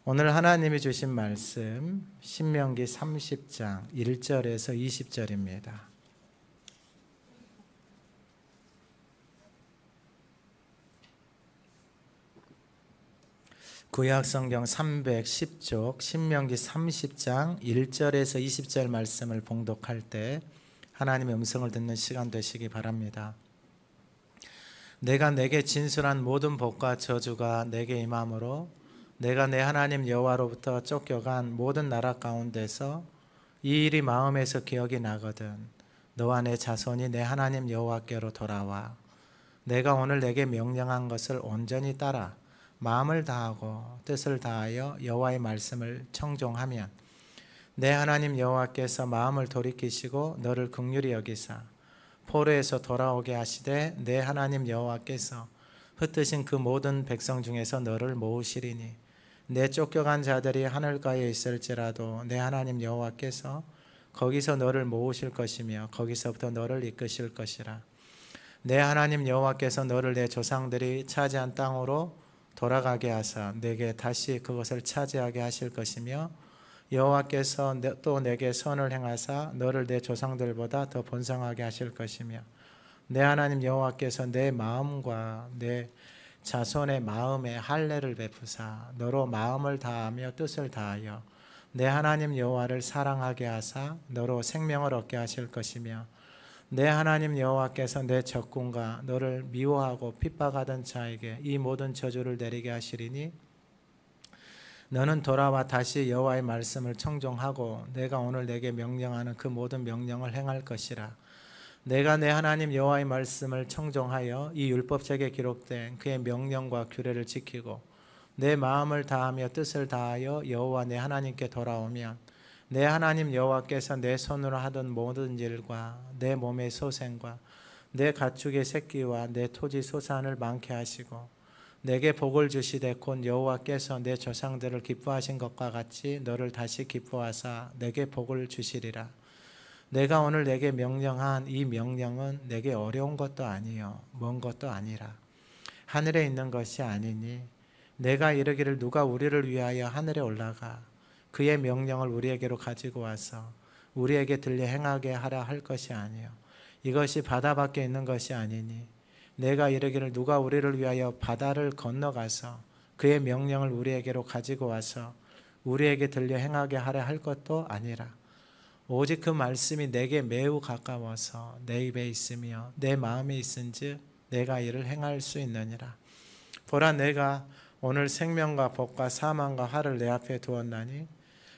오늘 하나님이 주신 말씀 신명기 30장 1절에서 20절입니다. 구약성경 310쪽 신명기 30장 1절에서 20절 말씀을 봉독할 때 하나님의 음성을 듣는 시간 되시기 바랍니다. 내가 내게 진술한 모든 복과 저주가 내게 임함으로 내가 내 하나님 여호와로부터 쫓겨간 모든 나라 가운데서 이 일이 마음에서 기억이 나거든 너와 내 자손이 내 하나님 여호와께로 돌아와 내가 오늘 내게 명령한 것을 온전히 따라 마음을 다하고 뜻을 다하여 여호와의 말씀을 청종하면 내 하나님 여호와께서 마음을 돌이키시고 너를 긍휼히 여기사 포로에서 돌아오게 하시되 내 하나님 여호와께서 흩으신 그 모든 백성 중에서 너를 모으시리니 내 쫓겨간 자들이 하늘가에 있을지라도 내 하나님 여호와께서 거기서 너를 모으실 것이며 거기서부터 너를 이끄실 것이라. 내 하나님 여호와께서 너를 내 조상들이 차지한 땅으로 돌아가게 하사 내게 다시 그것을 차지하게 하실 것이며 여호와께서 또 내게 선을 행하사 너를 내 조상들보다 더 번성하게 하실 것이며 내 하나님 여호와께서 내 마음과 내 자손의 마음에 할례를 베푸사 너로 마음을 다하며 뜻을 다하여 내 하나님 여호와를 사랑하게 하사 너로 생명을 얻게 하실 것이며 내 하나님 여호와께서 내 적군과 너를 미워하고 핍박하던 자에게 이 모든 저주를 내리게 하시리니 너는 돌아와 다시 여호와의 말씀을 청종하고 내가 오늘 내게 명령하는 그 모든 명령을 행할 것이라. 내가 내 하나님 여호와의 말씀을 청종하여 이 율법책에 기록된 그의 명령과 규례를 지키고 내 마음을 다하며 뜻을 다하여 여호와 내 하나님께 돌아오면 내 하나님 여호와께서 내 손으로 하던 모든 일과 내 몸의 소생과 내 가축의 새끼와 내 토지 소산을 많게 하시고 내게 복을 주시되 곧 여호와께서 내 조상들을 기뻐하신 것과 같이 너를 다시 기뻐하사 내게 복을 주시리라. 내가 오늘 내게 명령한 이 명령은 내게 어려운 것도 아니요 먼 것도 아니라 하늘에 있는 것이 아니니 내가 이르기를 누가 우리를 위하여 하늘에 올라가 그의 명령을 우리에게로 가지고 와서 우리에게 들려 행하게 하라 할 것이 아니요 이것이 바다 밖에 있는 것이 아니니 내가 이르기를 누가 우리를 위하여 바다를 건너가서 그의 명령을 우리에게로 가지고 와서 우리에게 들려 행하게 하라 할 것도 아니라 오직 그 말씀이 내게 매우 가까워서 내 입에 있으며 내 마음에 있은즉 내가 이를 행할 수 있느니라. 보라 내가 오늘 생명과 복과 사망과 화를 내 앞에 두었나니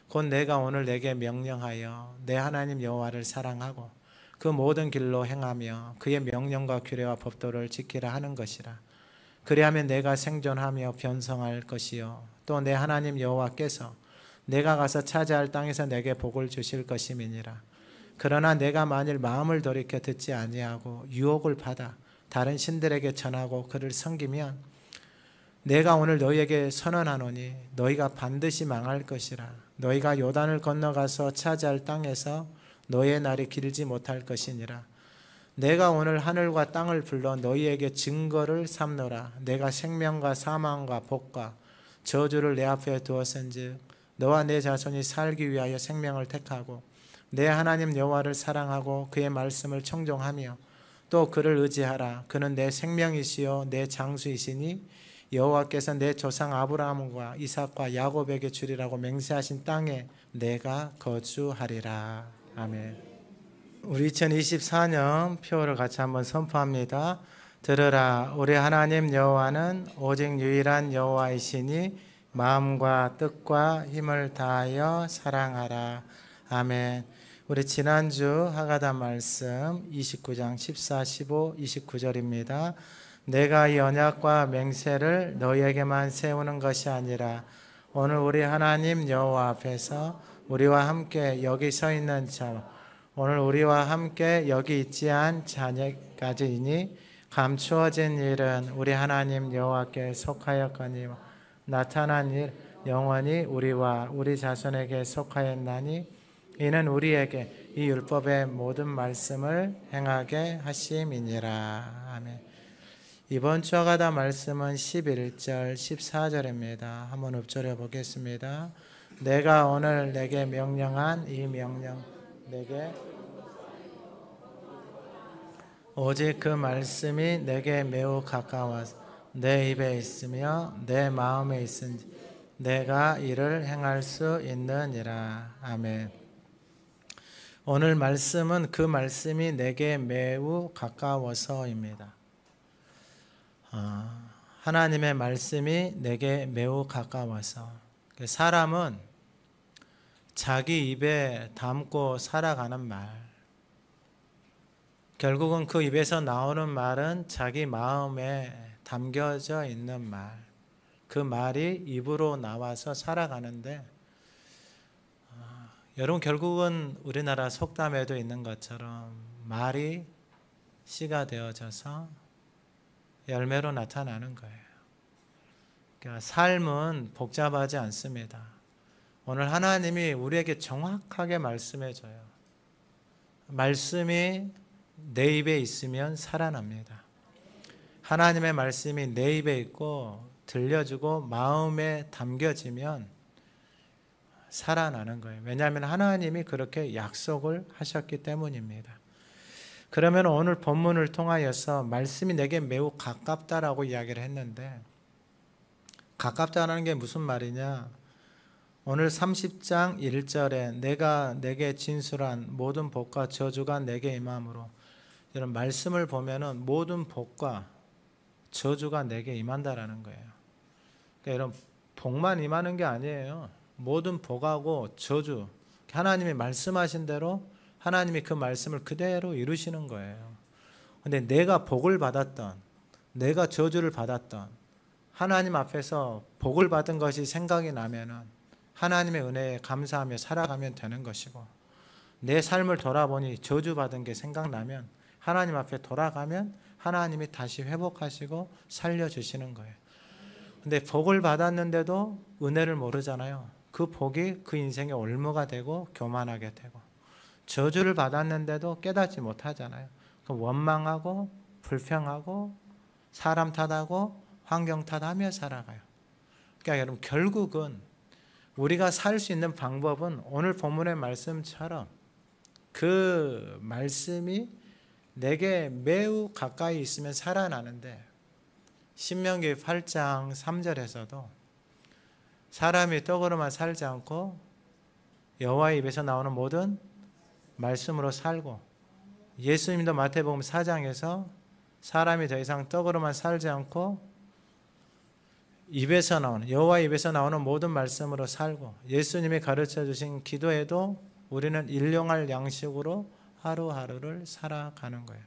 곧 내가 오늘 내게 명령하여 내 하나님 여호와를 사랑하고 그 모든 길로 행하며 그의 명령과 규례와 법도를 지키라 하는 것이라. 그리하면 내가 생존하며 변성할 것이요 또 내 하나님 여호와께서 내가 가서 차지할 땅에서 내게 복을 주실 것임이니라. 그러나 내가 만일 마음을 돌이켜 듣지 아니하고 유혹을 받아 다른 신들에게 전하고 그를 섬기면 내가 오늘 너희에게 선언하노니 너희가 반드시 망할 것이라. 너희가 요단을 건너가서 차지할 땅에서 너희의 날이 길지 못할 것이니라. 내가 오늘 하늘과 땅을 불러 너희에게 증거를 삼노라. 내가 생명과 사망과 복과 저주를 내 앞에 두었은즉 너와 내 자손이 살기 위하여 생명을 택하고 내 하나님 여호와를 사랑하고 그의 말씀을 청종하며 또 그를 의지하라. 그는 내 생명이시요 내 장수이시니 여호와께서 내 조상 아브라함과 이삭과 야곱에게 주리라고 맹세하신 땅에 내가 거주하리라. 아멘. 우리 2024년 표를 같이 한번 선포합니다. 들으라. 우리 하나님 여호와는 오직 유일한 여호와이시니 마음과 뜻과 힘을 다하여 사랑하라. 아멘. 우리 지난주 하가다 말씀 29장 14, 15, 29절입니다. 내가 이 언약과 맹세를 너희에게만 세우는 것이 아니라 오늘 우리 하나님 여호와 앞에서 우리와 함께 여기 서 있는 자와 오늘 우리와 함께 여기 있지 않은 자녀까지이니 감추어진 일은 우리 하나님 여호와께 속하였거니와 나타난 일 영원히 우리와 우리 자손에게 속하였나니 이는 우리에게 이 율법의 모든 말씀을 행하게 하심이니라. 아멘. 이번 주 하가다 말씀은 11절, 14절입니다. 한번 읊조려 보겠습니다. 내가 오늘 내게 명령한 이 명령 내게 오직 그 말씀이 내게 매우 가까워서 내 입에 있으며 내 마음에 있은지 내가 이를 행할 수 있느니라. 아멘. 오늘 말씀은 그 말씀이 내게 매우 가까워서입니다. 하나님의 말씀이 내게 매우 가까워서. 사람은 자기 입에 담고 살아가는 말, 결국은 그 입에서 나오는 말은 자기 마음에 담겨져 있는 말, 그 말이 입으로 나와서 살아가는데, 여러분 결국은 우리나라 속담에도 있는 것처럼 말이 씨가 되어져서 열매로 나타나는 거예요. 그러니까 삶은 복잡하지 않습니다. 오늘 하나님이 우리에게 정확하게 말씀해줘요. 말씀이 내 입에 있으면 살아납니다. 하나님의 말씀이 내 입에 있고 들려주고 마음에 담겨지면 살아나는 거예요. 왜냐하면 하나님이 그렇게 약속을 하셨기 때문입니다. 그러면 오늘 본문을 통하여서 말씀이 내게 매우 가깝다라고 이야기를 했는데, 가깝다는 게 무슨 말이냐? 오늘 30장 1절에 내가 내게 진술한 모든 복과 저주가 내게 임함으로, 이런 말씀을 보면은 모든 복과 저주가 내게 임한다라는 거예요. 그러니까 이런 복만 임하는 게 아니에요. 모든 복하고 저주, 하나님이 말씀하신 대로 하나님이 그 말씀을 그대로 이루시는 거예요. 근데 내가 복을 받았던, 내가 저주를 받았던, 하나님 앞에서 복을 받은 것이 생각이 나면은 하나님의 은혜에 감사하며 살아가면 되는 것이고, 내 삶을 돌아보니 저주받은 게 생각나면 하나님 앞에 돌아가면 하나님이 다시 회복하시고 살려주시는 거예요. 근데 복을 받았는데도 은혜를 모르잖아요. 그 복이 그 인생의 올무가 되고 교만하게 되고, 저주를 받았는데도 깨닫지 못하잖아요. 원망하고 불평하고 사람 탓하고 환경 탓하며 살아가요. 그러니까 여러분 결국은 우리가 살 수 있는 방법은 오늘 본문의 말씀처럼 그 말씀이 내게 매우 가까이 있으면 살아나는데, 신명기 8장 3절에서도 사람이 떡으로만 살지 않고 여호와의 입에서 나오는 모든 말씀으로 살고, 예수님도 마태복음 4장에서 사람이 더 이상 떡으로만 살지 않고 입에서 나오는, 여호와의 입에서 나오는 모든 말씀으로 살고, 예수님이 가르쳐 주신 기도에도 우리는 일용할 양식으로 하루하루를 살아가는 거예요.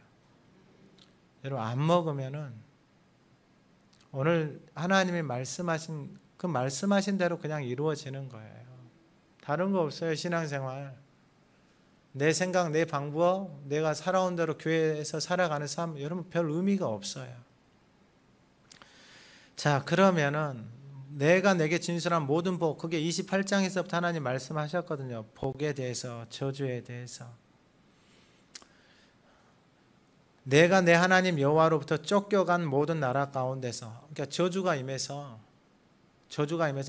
여러분 안 먹으면은 오늘 하나님이 말씀하신 그 말씀하신 대로 그냥 이루어지는 거예요. 다른 거 없어요. 신앙생활, 내 생각, 내 방법, 내가 살아온 대로 교회에서 살아가는 삶, 여러분 별 의미가 없어요. 자, 그러면은 내가 내게 진술한 모든 복, 그게 28장에서부터 하나님 말씀하셨거든요. 복에 대해서, 저주에 대해서. 내가 내 하나님 여호와로부터 쫓겨간 모든 나라 가운데서, 그러니까 저주가 임해서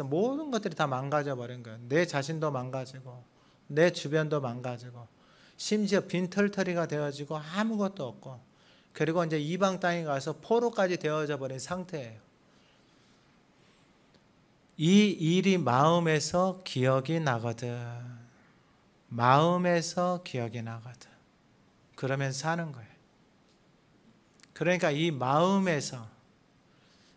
모든 것들이 다 망가져 버린 거예요. 내 자신도 망가지고 내 주변도 망가지고 심지어 빈털터리가 되어지고 아무것도 없고, 그리고 이제 이방 땅에 가서 포로까지 되어져 버린 상태예요. 이 일이 마음에서 기억이 나거든. 마음에서 기억이 나거든. 그러면 사는 거예요. 그러니까 이 마음에서,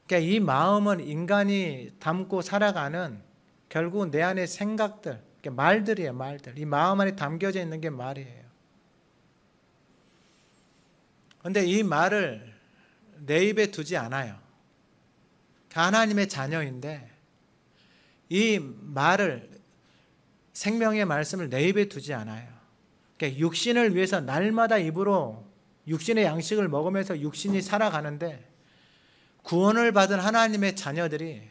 그러니까 이 마음은 인간이 담고 살아가는 결국 내 안의 생각들, 말들이에요. 말들. 이 마음 안에 담겨져 있는 게 말이에요. 그런데 이 말을 내 입에 두지 않아요. 하나님의 자녀인데 이 말을, 생명의 말씀을 내 입에 두지 않아요. 그러니까 육신을 위해서 날마다 입으로 육신의 양식을 먹으면서 육신이 살아가는데, 구원을 받은 하나님의 자녀들이,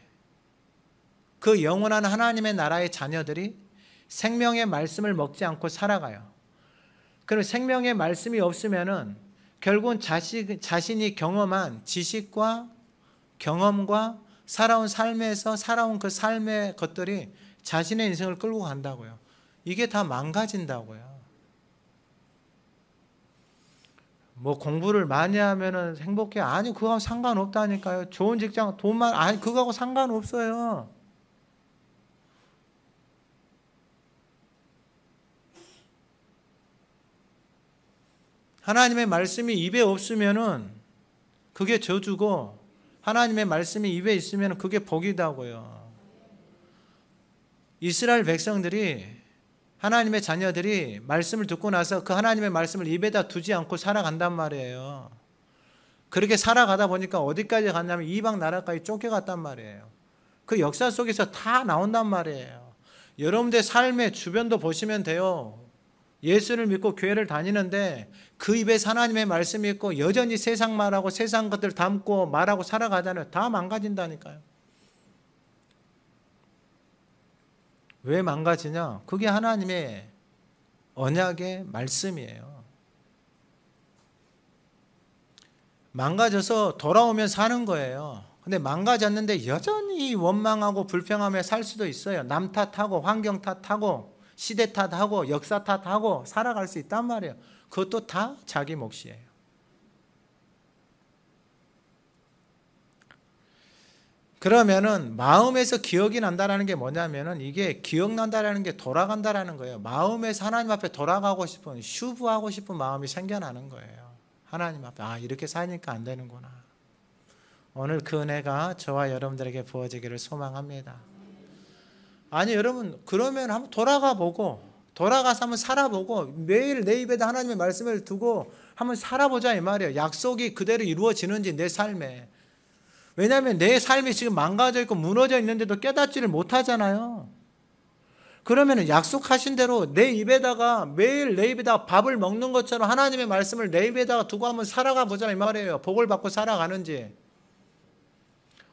그 영원한 하나님의 나라의 자녀들이 생명의 말씀을 먹지 않고 살아가요. 그럼 생명의 말씀이 없으면은 결국은 자신이 경험한 지식과 경험과 살아온 삶에서 살아온 그 삶의 것들이 자신의 인생을 끌고 간다고요. 이게 다 망가진다고요. 뭐 공부를 많이 하면은 행복해? 아니, 그거하고 상관없다니까요. 좋은 직장, 돈만, 아니, 그거하고 상관없어요. 하나님의 말씀이 입에 없으면은 그게 저주고, 하나님의 말씀이 입에 있으면 그게 복이다고요. 이스라엘 백성들이, 하나님의 자녀들이 말씀을 듣고 나서 그 하나님의 말씀을 입에다 두지 않고 살아간단 말이에요. 그렇게 살아가다 보니까 어디까지 갔냐면 이방 나라까지 쫓겨갔단 말이에요. 그 역사 속에서 다 나온단 말이에요. 여러분들 삶의 주변도 보시면 돼요. 예수를 믿고 교회를 다니는데 그 입에서 하나님의 말씀이 있고 여전히 세상 말하고 세상 것들 담고 말하고 살아가잖아요. 다 망가진다니까요. 왜 망가지냐? 그게 하나님의 언약의 말씀이에요. 망가져서 돌아오면 사는 거예요. 근데 망가졌는데 여전히 원망하고 불평하며 살 수도 있어요. 남 탓하고 환경 탓하고 시대 탓하고 역사 탓하고 살아갈 수 있단 말이에요. 그것도 다 자기 몫이에요. 그러면은 마음에서 기억이 난다라는 게 뭐냐면은 이게 기억난다라는 게 돌아간다라는 거예요. 마음에서 하나님 앞에 돌아가고 싶은, 슈브하고 싶은 마음이 생겨나는 거예요. 하나님 앞에, 아, 이렇게 사니까 안 되는구나. 오늘 그 은혜가 저와 여러분들에게 부어지기를 소망합니다. 아니, 여러분, 그러면 한번 돌아가 보고, 돌아가서 한번 살아보고, 매일 내 입에다 하나님의 말씀을 두고 한번 살아보자 이 말이에요. 약속이 그대로 이루어지는지 내 삶에. 왜냐하면 내 삶이 지금 망가져 있고 무너져 있는데도 깨닫지를 못하잖아요. 그러면 약속하신 대로 내 입에다가 매일 내 입에다가 밥을 먹는 것처럼 하나님의 말씀을 내 입에다가 두고 한번 살아가 보자 이 말이에요. 복을 받고 살아가는지.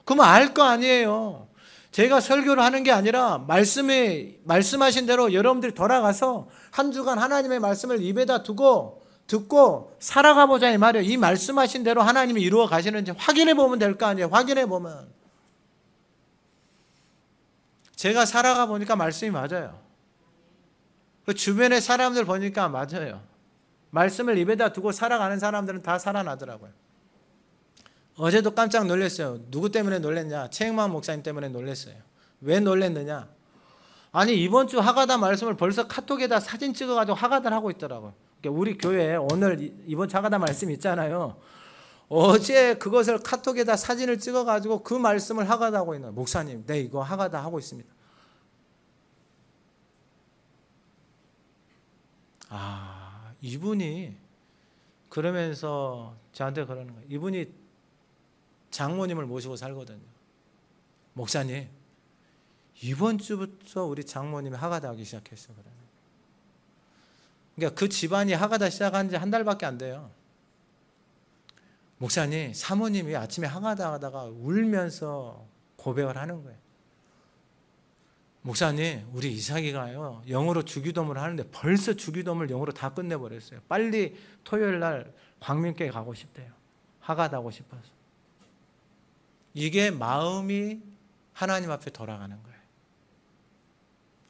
그러면 알 거 아니에요. 제가 설교를 하는 게 아니라 말씀하신 대로 여러분들이 돌아가서 한 주간 하나님의 말씀을 입에다 두고 듣고 살아가 보자 이 말이에요. 이 말씀하신 대로 하나님이 이루어 가시는지 확인해 보면 될 거 아니에요. 확인해 보면. 제가 살아가 보니까 말씀이 맞아요. 그 주변의 사람들 보니까 맞아요. 말씀을 입에다 두고 살아가는 사람들은 다 살아나더라고요. 어제도 깜짝 놀랐어요. 누구 때문에 놀랐냐? 최영만 목사님 때문에 놀랐어요. 왜 놀랐느냐? 아니, 이번 주 하가다 말씀을 벌써 카톡에다 사진 찍어가지고 하가다를 하고 있더라고요. 우리 교회에 오늘 이번 주 하가다 말씀 있잖아요. 어제 그것을 카톡에다 사진을 찍어가지고 그 말씀을 하가다 하고 있는, 목사님, 네, 이거 하가다 하고 있습니다. 아, 이분이 그러면서 저한테 그러는 거예요. 이분이 장모님을 모시고 살거든요. 목사님, 이번 주부터 우리 장모님이 하가다 하기 시작했어. 그러니까 그 집안이 하가다 시작한 지 한 달밖에 안 돼요. 목사님, 사모님이 아침에 하가다 하다가 울면서 고백을 하는 거예요. 목사님, 우리 이삭이가요, 영어로 주기도문을 하는데 벌써 주기도문을 영어로 다 끝내버렸어요. 빨리 토요일 날 광명교회 가고 싶대요. 하가다 하고 싶어서. 이게 마음이 하나님 앞에 돌아가는 거예요.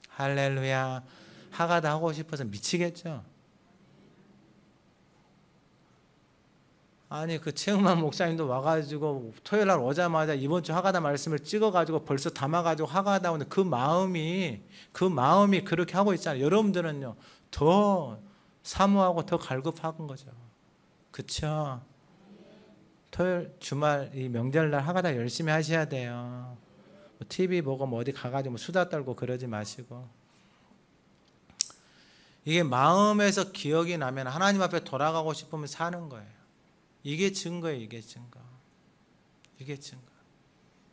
할렐루야. 하가다 하고 싶어서 미치겠죠. 아니, 그 최응만 목사님도 와가지고 토요일 날 오자마자 이번 주 하가다 말씀을 찍어가지고 벌써 담아가지고 하가다 오는데 그 마음이 그렇게 하고 있잖아요. 여러분들은요, 더 사모하고 더 갈급한 거죠. 그쵸? 토요일, 주말, 이 명절날 하가다 열심히 하셔야 돼요. TV 보고 뭐 어디 가가지고 수다 떨고 그러지 마시고. 이게 마음에서 기억이 나면 하나님 앞에 돌아가고 싶으면 사는 거예요. 이게 증거예요. 이게 증거. 이게 증거.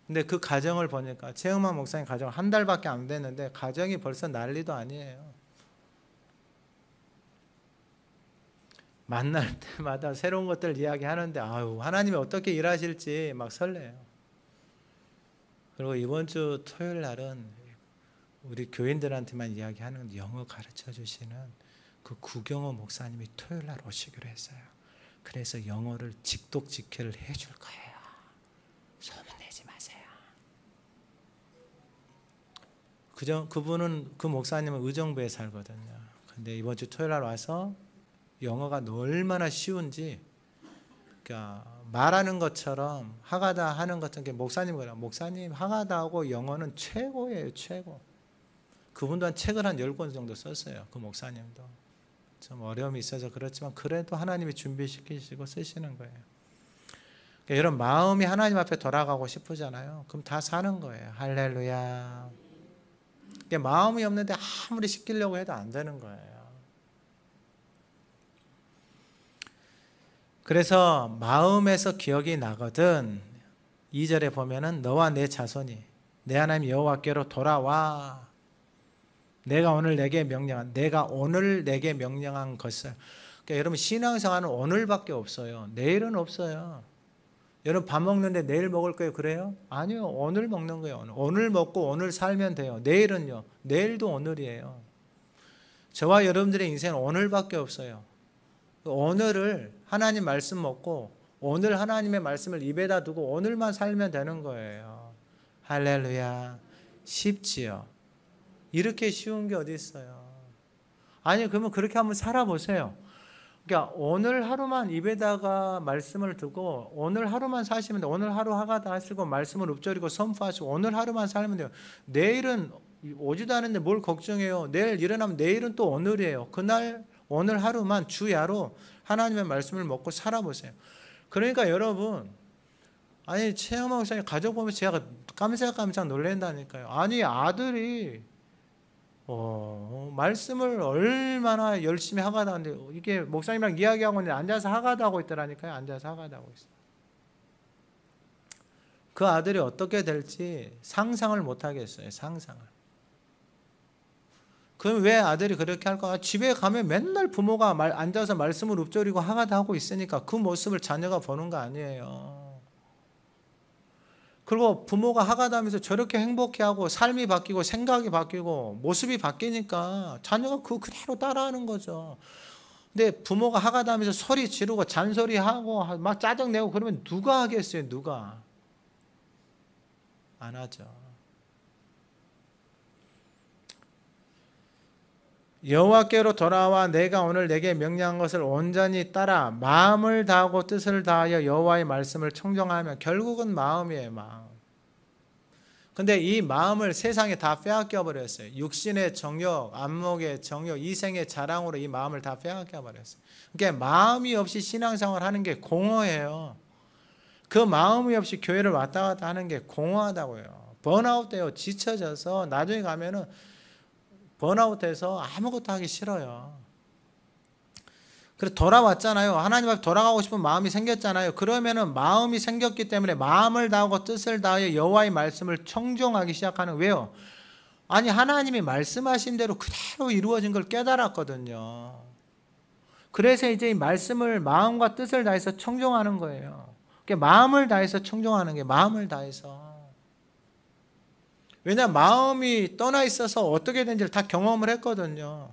근데 그 가정을 보니까 최영만 목사님 가정 한 달밖에 안 됐는데 가정이 벌써 난리도 아니에요. 만날 때마다 새로운 것들 이야기하는데 아유, 하나님이 어떻게 일하실지 막 설레요. 그리고 이번 주 토요일 날은 우리 교인들한테만 이야기하는 영어 가르쳐 주시는 그 구경호 목사님이 토요일 날 오시기로 했어요. 그래서 영어를 직독직해를 해줄 거예요. 소문내지 마세요. 그분은, 그 목사님은 의정부에 살거든요. 근데 이번 주 토요일 날 와서 영어가 얼마나 쉬운지, 그러니까 말하는 것처럼 하가다 하는 것 같은 게 목사님 그래요. 목사님 하가다하고 영어는 최고예요, 최고. 그분도 한 책을 한 10권 정도 썼어요. 그 목사님도. 좀 어려움이 있어서 그렇지만 그래도 하나님이 준비시키시고 쓰시는 거예요. 그러니까 여러분 마음이 하나님 앞에 돌아가고 싶으잖아요. 그럼 다 사는 거예요. 할렐루야. 그러니까 마음이 없는데 아무리 시키려고 해도 안 되는 거예요. 그래서 마음에서 기억이 나거든. 2절에 보면은 너와 내 자손이 내 하나님 여호와께로 돌아와. 내가 오늘 내게 명령한 것을. 그러니까 여러분 신앙생활은 오늘밖에 없어요. 내일은 없어요. 여러분 밥 먹는데 내일 먹을 거예요, 그래요? 아니요, 오늘 먹는 거예요. 오늘 먹고 오늘 살면 돼요. 내일은요, 내일도 오늘이에요. 저와 여러분들의 인생은 오늘밖에 없어요. 오늘을 하나님 말씀 먹고 오늘 하나님의 말씀을 입에다 두고 오늘만 살면 되는 거예요. 할렐루야. 쉽지요. 이렇게 쉬운 게 어디 있어요? 아니, 그러면 그렇게 한번 살아보세요. 그러니까 오늘 하루만 입에다가 말씀을 두고 오늘 하루만 사시면 돼요. 오늘 하루 하가다 하시고 말씀을 읊조리고 선포하시고 오늘 하루만 살면 돼요. 내일은 오지도 않은데 뭘 걱정해요. 내일 일어나면 내일은 또 오늘이에요. 그날 오늘 하루만 주야로 하나님의 말씀을 먹고 살아보세요. 그러니까 여러분, 아니 최영만 목사님 가족 보면 제가 깜짝깜짝 놀란다니까요. 아니 아들이 말씀을 얼마나 열심히 하가다 하는데 이게 목사님이랑 이야기하고 있는데 앉아서 하가다 하고 있더라니까요. 앉아서 하가다 하고 있어요. 그 아들이 어떻게 될지 상상을 못 하겠어요. 상상을. 그럼 왜 아들이 그렇게 할까? 집에 가면 맨날 부모가 앉아서 말씀을 읊조리고 하가다 하고 있으니까 그 모습을 자녀가 보는 거 아니에요. 그리고 부모가 하가다 하면서 저렇게 행복해하고 삶이 바뀌고 생각이 바뀌고 모습이 바뀌니까 자녀가 그대로 따라하는 거죠. 근데 부모가 하가다 하면서 소리 지르고 잔소리하고 막 짜증내고 그러면 누가 하겠어요? 누가? 안 하죠. 여호와께로 돌아와 내가 오늘 내게 명령한 것을 온전히 따라 마음을 다하고 뜻을 다하여 여호와의 말씀을 청정하면, 결국은 마음이에요. 마음. 근데 이 마음을 세상에 다 빼앗겨 버렸어요. 육신의 정욕, 안목의 정욕, 이생의 자랑으로 이 마음을 다 빼앗겨 버렸어요. 그러니까 마음이 없이 신앙생활 하는 게 공허해요. 그 마음이 없이 교회를 왔다 갔다 하는 게 공허하다고요. 번아웃 돼요. 지쳐져서 나중에 가면은 번아웃돼서 아무것도 하기 싫어요. 그래서 돌아왔잖아요. 하나님 앞에 돌아가고 싶은 마음이 생겼잖아요. 그러면은 마음이 생겼기 때문에 마음을 다하고 뜻을 다하여 여호와의 말씀을 청종하기 시작하는. 왜요? 아니 하나님이 말씀하신 대로 그대로 이루어진 걸 깨달았거든요. 그래서 이제 이 말씀을 마음과 뜻을 다해서 청종하는 거예요. 그러니까 마음을 다해서 청종하는 게, 마음을 다해서. 왜냐하면 마음이 떠나 있어서 어떻게 된지를 다 경험을 했거든요.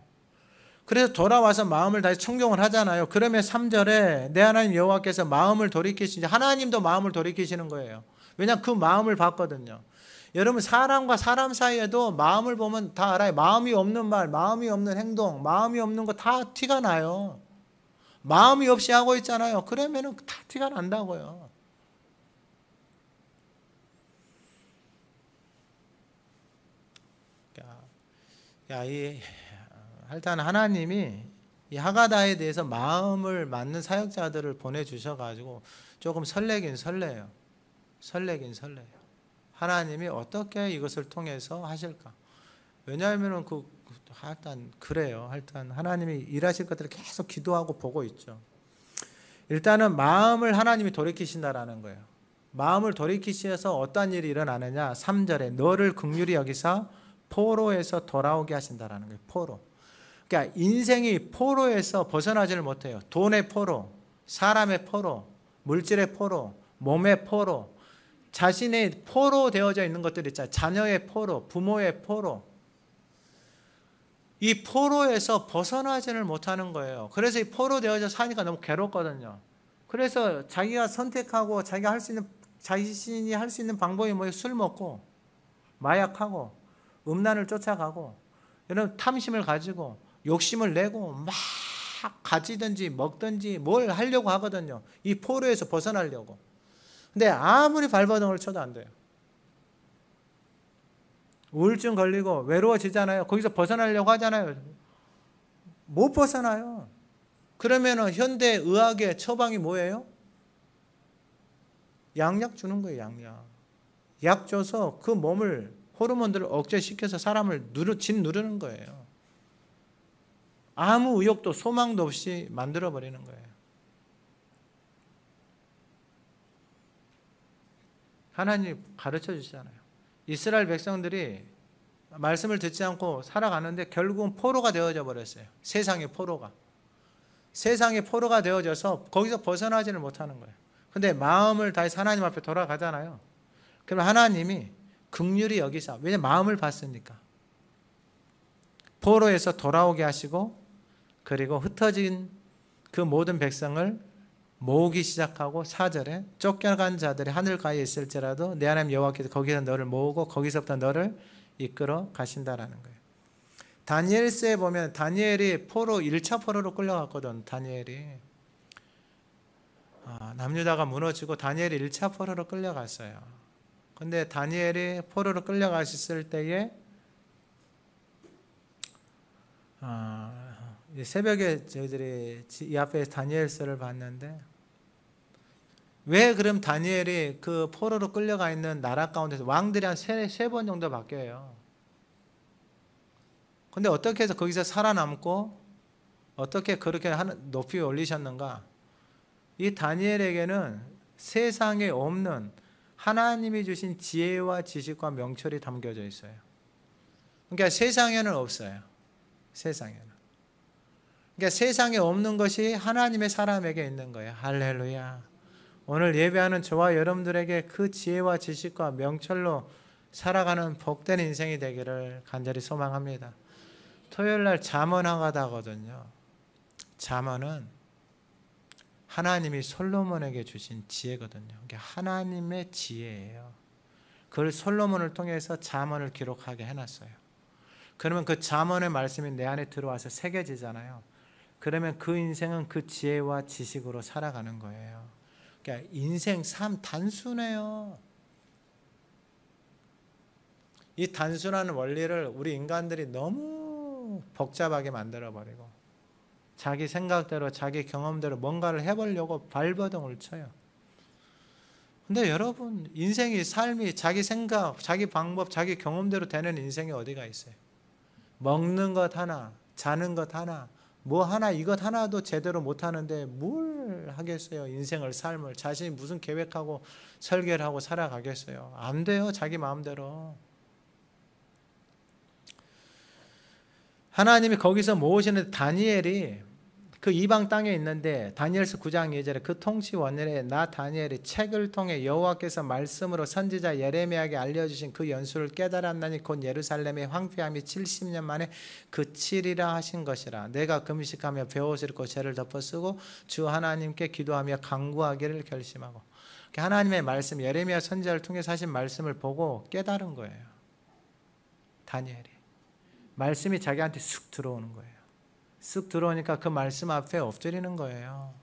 그래서 돌아와서 마음을 다해서 청종을 하잖아요. 그러면 3절에 내 하나님 여호와께서 마음을 돌이키시지, 하나님도 마음을 돌이키시는 거예요. 왜냐하면 그 마음을 봤거든요. 여러분 사람과 사람 사이에도 마음을 보면 다 알아요. 마음이 없는 말, 마음이 없는 행동, 마음이 없는 거 다 티가 나요. 마음이 없이 하고 있잖아요. 그러면 다 티가 난다고요. 일단 하나님이 이 하가다에 대해서 마음을 맞는 사역자들을 보내주셔가지고 조금 설레긴 설레요. 설레긴 설레요. 하나님이 어떻게 이것을 통해서 하실까? 왜냐하면 일단 그래요. 일단 하나님이 일하실 것들을 계속 기도하고 보고 있죠. 일단은 마음을 하나님이 돌이키신다라는 거예요. 마음을 돌이키셔서 어떤 일이 일어나느냐? 3절에 너를 긍휼히 여기사 포로에서 돌아오게 하신다라는 거예요. 포로. 그러니까 인생이 포로에서 벗어나지를 못해요. 돈의 포로, 사람의 포로, 물질의 포로, 몸의 포로, 자신의 포로 되어져 있는 것들 있잖아요. 자녀의 포로, 부모의 포로. 이 포로에서 벗어나지를 못하는 거예요. 그래서 이 포로 되어져 사니까 너무 괴롭거든요. 그래서 자기가 선택하고 자기가 할 수 있는, 자신이 할 수 있는 방법이 뭐예요? 술 먹고 마약하고 음란을 쫓아가고 이런 탐심을 가지고 욕심을 내고 막 가지든지 먹든지 뭘 하려고 하거든요. 이 포로에서 벗어나려고. 근데 아무리 발버둥을 쳐도 안 돼요. 우울증 걸리고 외로워지잖아요. 거기서 벗어나려고 하잖아요. 못 벗어나요. 그러면은 현대 의학의 처방이 뭐예요? 양약 주는 거예요. 양약. 약 줘서 그 몸을, 호르몬들을 억제시켜서 사람을 짓누르는 거예요. 아무 의욕도 소망도 없이 만들어버리는 거예요. 하나님 가르쳐 주시잖아요. 이스라엘 백성들이 말씀을 듣지 않고 살아가는데 결국은 포로가 되어져 버렸어요. 세상의 포로가. 세상의 포로가 되어져서 거기서 벗어나지를 못하는 거예요. 근데 마음을 다해서 하나님 앞에 돌아가잖아요. 그럼 하나님이 긍휼히 여기사, 왜냐하면 마음을 봤으니까 포로에서 돌아오게 하시고, 그리고 흩어진 그 모든 백성을 모으기 시작하고, 4절에 쫓겨간 자들이 하늘가에 있을지라도 내 하나님 여호와께서 거기서 너를 모으고 거기서부터 너를 이끌어 가신다라는 거예요. 다니엘서에 보면 다니엘이 1차 포로로 끌려갔거든. 다니엘이 남유다가 무너지고 다니엘이 1차 포로로 끌려갔어요. 근데 다니엘이 포로로 끌려갔을 때에 새벽에 저희들이 이 앞에 다니엘서를 봤는데, 왜 그럼 다니엘이 그 포로로 끌려가 있는 나라 가운데서 왕들이 한 세 번 정도 바뀌어요. 근데 어떻게 해서 거기서 살아남고 어떻게 그렇게 높이 올리셨는가? 이 다니엘에게는 세상에 없는 하나님이 주신 지혜와 지식과 명철이 담겨져 있어요. 그러니까 세상에는 없어요. 세상에는. 그러니까 세상에 없는 것이 하나님의 사람에게 있는 거예요. 할렐루야. 오늘 예배하는 저와 여러분들에게 그 지혜와 지식과 명철로 살아가는 복된 인생이 되기를 간절히 소망합니다. 토요일 날 잠언하다거든요. 잠언은 하나님이 솔로몬에게 주신 지혜거든요. 그게 하나님의 지혜예요. 그걸 솔로몬을 통해서 잠언을 기록하게 해놨어요. 그러면 그 잠언의 말씀이 내 안에 들어와서 새겨지잖아요. 그러면 그 인생은 그 지혜와 지식으로 살아가는 거예요. 그러니까 인생 삶 단순해요. 이 단순한 원리를 우리 인간들이 너무 복잡하게 만들어버리고 자기 생각대로 자기 경험대로 뭔가를 해보려고 발버둥을 쳐요. 근데 여러분, 인생이, 삶이 자기 생각, 자기 방법, 자기 경험대로 되는 인생이 어디가 있어요? 먹는 것 하나, 자는 것 하나, 뭐 하나, 이것 하나도 제대로 못하는데 뭘 하겠어요? 인생을, 삶을 자신이 무슨 계획하고 설계를 하고 살아가겠어요? 안 돼요. 자기 마음대로. 하나님이 거기서 모으시는 다니엘이 그 이방 땅에 있는데, 다니엘서 9장 2절에 그 통치 원년에 나 다니엘이 책을 통해 여호와께서 말씀으로 선지자 예레미야에게 알려주신 그 연수를 깨달았나니 곧 예루살렘의 황폐함이 70년 만에 그치리라 하신 것이라. 내가 금식하며 베옷을 입고 죄를 덮어쓰고 주 하나님께 기도하며 간구하기를 결심하고. 하나님의 말씀, 예레미야 선지자를 통해서 하신 말씀을 보고 깨달은 거예요. 다니엘이 말씀이 자기한테 쑥 들어오는 거예요. 쑥 들어오니까 그 말씀 앞에 엎드리는 거예요.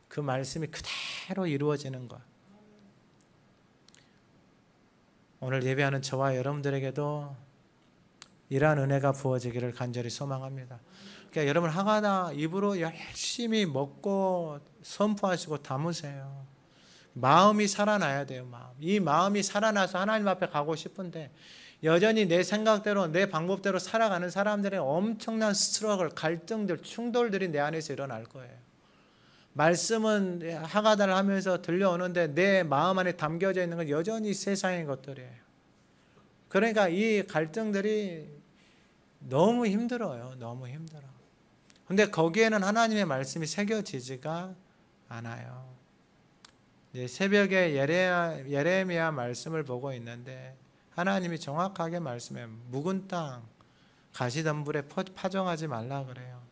그 말씀이 그대로 이루어지는 것. 오늘 예배하는 저와 여러분들에게도 이러한 은혜가 부어지기를 간절히 소망합니다. 그러니까 여러분, 하나하나 입으로 열심히 먹고 선포하시고 담으세요. 마음이 살아나야 돼요. 이 마음이 살아나서 하나님 앞에 가고 싶은데 여전히 내 생각대로 내 방법대로 살아가는 사람들의 엄청난 스트러글, 갈등들, 충돌들이 내 안에서 일어날 거예요. 말씀은 하가다를 하면서 들려오는데 내 마음 안에 담겨져 있는 건 여전히 세상의 것들이에요. 그러니까 이 갈등들이 너무 힘들어요. 너무 힘들어. 근데 거기에는 하나님의 말씀이 새겨지지가 않아요. 새벽에 예레미야 말씀을 보고 있는데 하나님이 정확하게 말씀해, 묵은 땅 가시덤불에 파종하지 말라 그래요.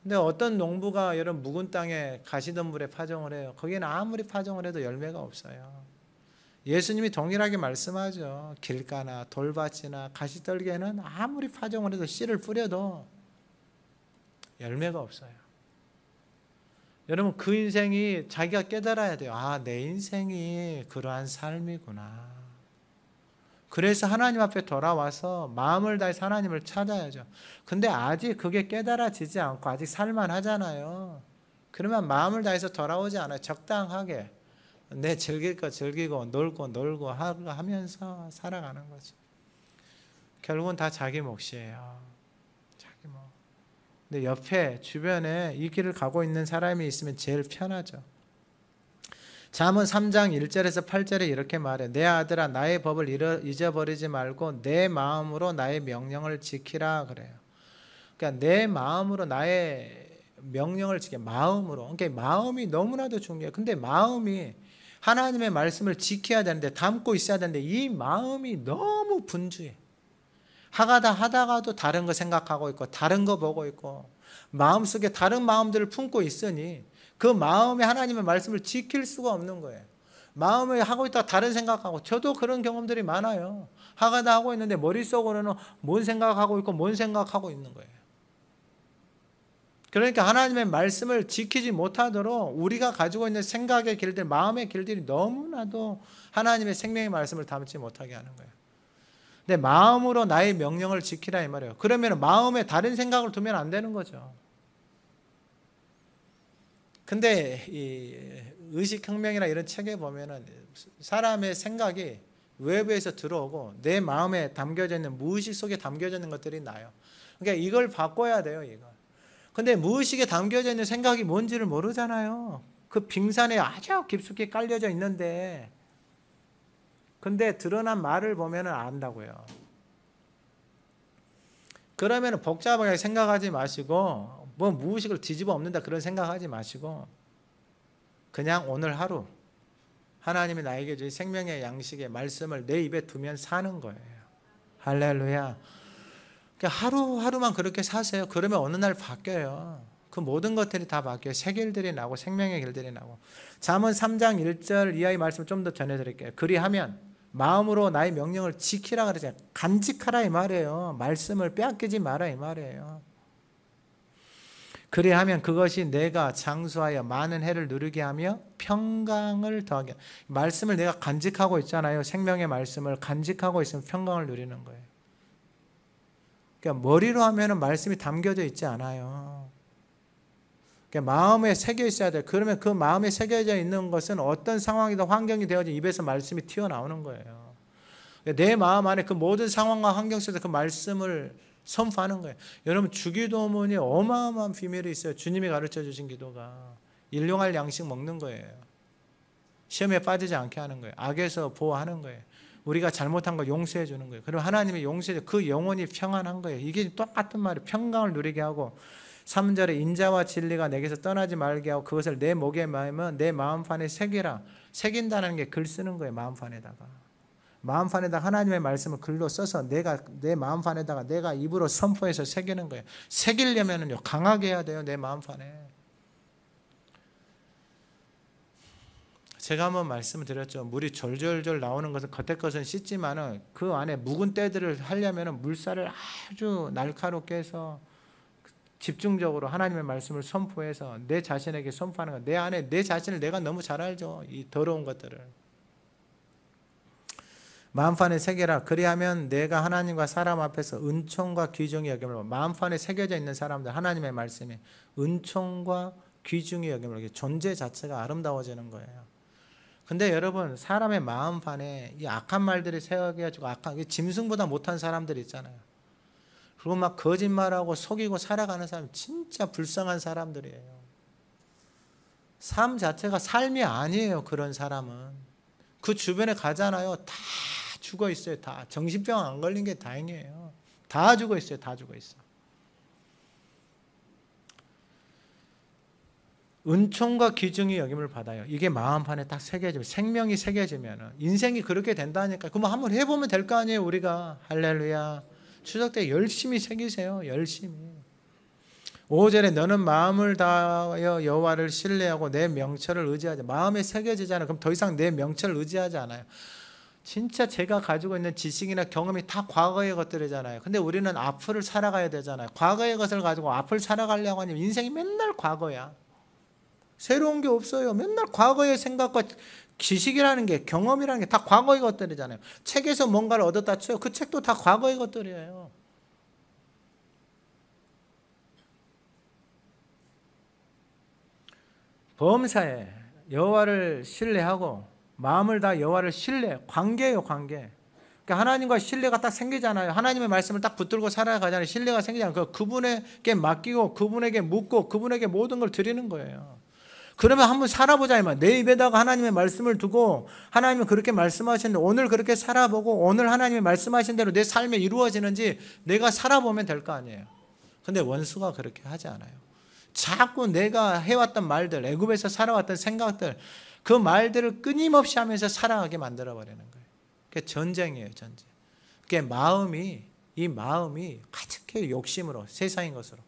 근데 어떤 농부가 여러분 묵은 땅에 가시덤불에 파종을 해요. 거기는 아무리 파종을 해도 열매가 없어요. 예수님이 동일하게 말씀하죠. 길가나 돌밭이나 가시떨기에는 아무리 파종을 해도 씨를 뿌려도 열매가 없어요. 여러분 그 인생이 자기가 깨달아야 돼요. 아, 내 인생이 그러한 삶이구나. 그래서 하나님 앞에 돌아와서 마음을 다해서 하나님을 찾아야죠. 근데 아직 그게 깨달아지지 않고 아직 살만하잖아요. 그러면 마음을 다해서 돌아오지 않아요. 적당하게 내 즐길 거 즐기고 놀고 하면서 살아가는 거죠. 결국은 다 자기 몫이에요. 자기 몫. 근데 옆에 주변에 이 길을 가고 있는 사람이 있으면 제일 편하죠. 잠언 3장 1절에서 8절에 이렇게 말해. 내 아들아 나의 법을 잊어버리지 말고 내 마음으로 나의 명령을 지키라 그래요. 그러니까 내 마음으로 나의 명령을 지켜. 마음으로. 그러니까 마음이 너무나도 중요해요. 근데 마음이 하나님의 말씀을 지켜야 되는데 담고 있어야 되는데 이 마음이 너무 분주해. 하다가도 다른 거 생각하고 있고 다른 거 보고 있고 마음속에 다른 마음들을 품고 있으니 그 마음에 하나님의 말씀을 지킬 수가 없는 거예요. 마음에 하고 있다가 다른 생각하고 저도 그런 경험들이 많아요. 하다 하고 있는데 머릿속으로는 뭔 생각하고 있고 뭔 생각하고 있는 거예요. 그러니까 하나님의 말씀을 지키지 못하도록 우리가 가지고 있는 생각의 길들, 마음의 길들이 너무나도 하나님의 생명의 말씀을 담지 못하게 하는 거예요. 근데 마음으로 나의 명령을 지키라 이 말이에요. 그러면 마음에 다른 생각을 두면 안 되는 거죠. 근데 이 의식혁명이나 이런 책에 보면은 사람의 생각이 외부에서 들어오고 내 마음에 담겨져 있는 무의식 속에 담겨져 있는 것들이 나요. 그러니까 이걸 바꿔야 돼요, 이거. 근데 무의식에 담겨져 있는 생각이 뭔지를 모르잖아요. 그 빙산에 아주 깊숙이 깔려져 있는데 근데 드러난 말을 보면은 안다고요. 그러면 복잡하게 생각하지 마시고 뭐 무의식을 뒤집어 엎는다 그런 생각하지 마시고 그냥 오늘 하루 하나님이 나에게 주신 생명의 양식의 말씀을 내 입에 두면 사는 거예요. 할렐루야. 그러니까 하루하루만 그렇게 사세요. 그러면 어느 날 바뀌어요. 그 모든 것들이 다 바뀌어요. 새 길들이 나고 생명의 길들이 나고. 잠언 3장 1절 이하의 말씀 좀 더 전해드릴게요. 그리하면 마음으로 나의 명령을 지키라 그러잖아요. 간직하라 이 말이에요. 말씀을 빼앗기지 마라 이 말이에요. 그리하면 그것이 내가 장수하여 많은 해를 누리게 하며 평강을 더하게. 말씀을 내가 간직하고 있잖아요. 생명의 말씀을 간직하고 있으면 평강을 누리는 거예요. 그러니까 머리로 하면은 말씀이 담겨져 있지 않아요. 그러니까 마음에 새겨 있어야 돼요. 그러면 그 마음에 새겨져 있는 것은 어떤 상황이든 환경이 되어진 입에서 말씀이 튀어나오는 거예요. 내 마음 안에 그 모든 상황과 환경 속에서 그 말씀을 선포하는 거예요. 여러분 주기도문이 어마어마한 비밀이 있어요. 주님이 가르쳐 주신 기도가 일용할 양식 먹는 거예요. 시험에 빠지지 않게 하는 거예요. 악에서 보호하는 거예요. 우리가 잘못한 거 용서해 주는 거예요. 그리고 하나님이 용서해 그 영혼이 평안한 거예요. 이게 똑같은 말이에요. 평강을 누리게 하고 3절에 인자와 진리가 내게서 떠나지 말게 하고 그것을 내 목에 매면 내 마음판에 새기라. 새긴다는 게 글 쓰는 거예요. 마음판에다가. 마음판에다가 하나님의 말씀을 글로 써서 내가 내 마음판에다가 내가 입으로 선포해서 새기는 거예요. 새기려면요 강하게 해야 돼요. 내 마음판에. 제가 한번 말씀을 드렸죠. 물이 졸졸졸 나오는 것은 겉에 것은 씻지만은 그 안에 묵은 때들을 하려면은 물살을 아주 날카롭게 해서 집중적으로 하나님의 말씀을 선포해서 내 자신에게 선포하는 거. 내 안에 내 자신을 내가 너무 잘 알죠. 이 더러운 것들을. 마음판에 새겨라. 그리하면 내가 하나님과 사람 앞에서 은총과 귀중히 여김을. 마음판에 새겨져 있는 사람들 하나님의 말씀이 은총과 귀중히 여김을. 존재 자체가 아름다워지는 거예요. 근데 여러분 사람의 마음판에 이 악한 말들이 새겨가지고 악한 짐승보다 못한 사람들이 있잖아요. 그리고 막 거짓말하고 속이고 살아가는 사람 진짜 불쌍한 사람들이에요. 삶 자체가 삶이 아니에요. 그런 사람은 그 주변에 가잖아요. 다 죽어 있어요. 다 정신병 안 걸린 게 다행이에요. 다 죽어 있어요. 다 죽어 있어. 은총과 귀중히 여김을 받아요. 이게 마음판에 딱 새겨지면 생명이 새겨지면 인생이 그렇게 된다니까. 그럼 한번 해보면 될 거 아니에요. 우리가 할렐루야. 추석 때 열심히 새기세요. 열심히. 5절에 너는 마음을 다하여 여호와를 신뢰하고 내 명철을 의지하자. 마음에 새겨지잖아요. 그럼 더 이상 내 명철을 의지하지 않아요. 진짜 제가 가지고 있는 지식이나 경험이 다 과거의 것들이잖아요. 근데 우리는 앞을 살아가야 되잖아요. 과거의 것을 가지고 앞을 살아가려고 하면 인생이 맨날 과거야. 새로운 게 없어요. 맨날 과거의 생각과 지식이라는 게, 경험이라는 게 다 과거의 것들이잖아요. 책에서 뭔가를 얻었다 쳐요. 그 책도 다 과거의 것들이에요. 범사에 여호와를 신뢰하고 마음을 다 여호와를 신뢰, 관계예요, 관계. 그러니까 하나님과 신뢰가 딱 생기잖아요. 하나님의 말씀을 딱 붙들고 살아가잖아요. 신뢰가 생기잖아요. 그분에게 맡기고 그분에게 묻고 그분에게 모든 걸 드리는 거예요. 그러면 한번 살아보자 이 말. 내 입에다가 하나님의 말씀을 두고 하나님은 그렇게 말씀하셨는데 오늘 그렇게 살아보고 오늘 하나님이 말씀하신 대로 내 삶에 이루어지는지 내가 살아보면 될 거 아니에요. 근데 원수가 그렇게 하지 않아요. 자꾸 내가 해왔던 말들, 애굽에서 살아왔던 생각들, 그 말들을 끊임없이 하면서 살아가게 만들어버리는 거예요. 그게 전쟁이에요, 전쟁. 그게 이 마음이 가득해요. 욕심으로, 세상인 것으로.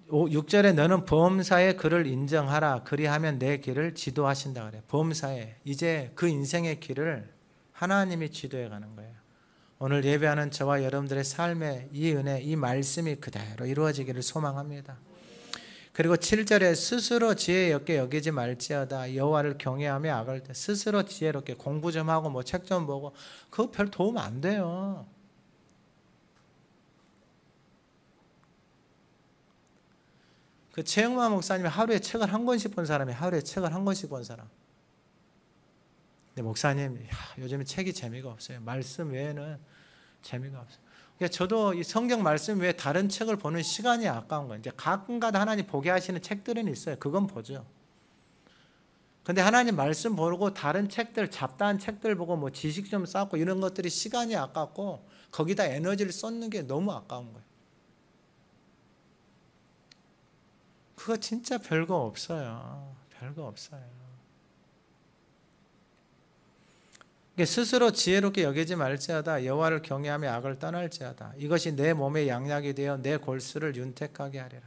6절에 너는 범사에 그를 인정하라. 그리하면 내 길을 지도하신다 그래요. 범사에. 이제 그 인생의 길을 하나님이 지도해 가는 거예요. 오늘 예배하는 저와 여러분들의 삶에 이 은혜, 이 말씀이 그대로 이루어지기를 소망합니다. 그리고 7절에 스스로 지혜롭게 여기지 말지어다. 여호와를 경외하며 악을 스스로 지혜롭게 공부 좀 하고 뭐 책 좀 보고 그거 별 도움 안 돼요. 그 최영만 목사님이 하루에 책을 한 권씩 본 사람이 하루에 책을 한 권씩 본 사람. 근데 목사님, 요즘에 책이 재미가 없어요. 말씀 외에는 재미가 없어요. 그러니까 저도 이 성경 말씀 외에 다른 책을 보는 시간이 아까운 거예요. 이제 가끔가다 하나님 보게 하시는 책들은 있어요. 그건 보죠. 근데 하나님 말씀 보고 다른 책들, 잡다한 책들 보고 뭐 지식 좀 쌓고 이런 것들이 시간이 아깝고 거기다 에너지를 쏟는 게 너무 아까운 거예요. 그거 진짜 별거 없어요. 별거 없어요. 스스로 지혜롭게 여기지 말지어다. 여호와를 경외하며 악을 떠날지어다. 이것이 내 몸의 양약이 되어 내 골수를 윤택하게 하리라.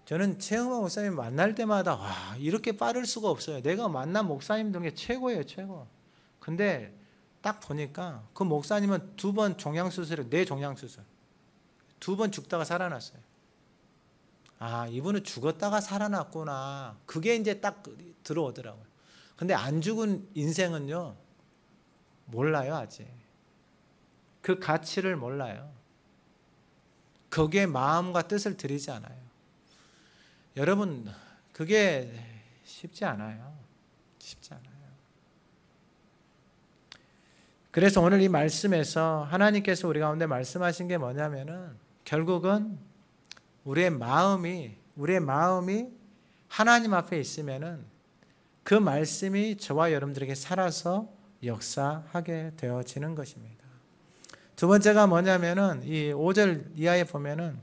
저는 최영만 목사님 만날 때마다 와, 이렇게 빠를 수가 없어요. 내가 만난 목사님 중에 최고예요, 최고. 근데 딱 보니까 그 목사님은 2번 종양수술을, 뇌종양수술 2번 죽다가 살아났어요. 아, 이분은 죽었다가 살아났구나. 그게 이제 딱 들어오더라고요. 근데 안 죽은 인생은요, 몰라요, 아직. 그 가치를 몰라요. 거기에 마음과 뜻을 들이지 않아요. 여러분, 그게 쉽지 않아요. 쉽지 않아요. 그래서 오늘 이 말씀에서 하나님께서 우리 가운데 말씀하신 게 뭐냐면은 결국은 우리의 마음이 하나님 앞에 있으면은 그 말씀이 저와 여러분들에게 살아서 역사하게 되어지는 것입니다. 두 번째가 뭐냐면은 이 5절 이하에 보면은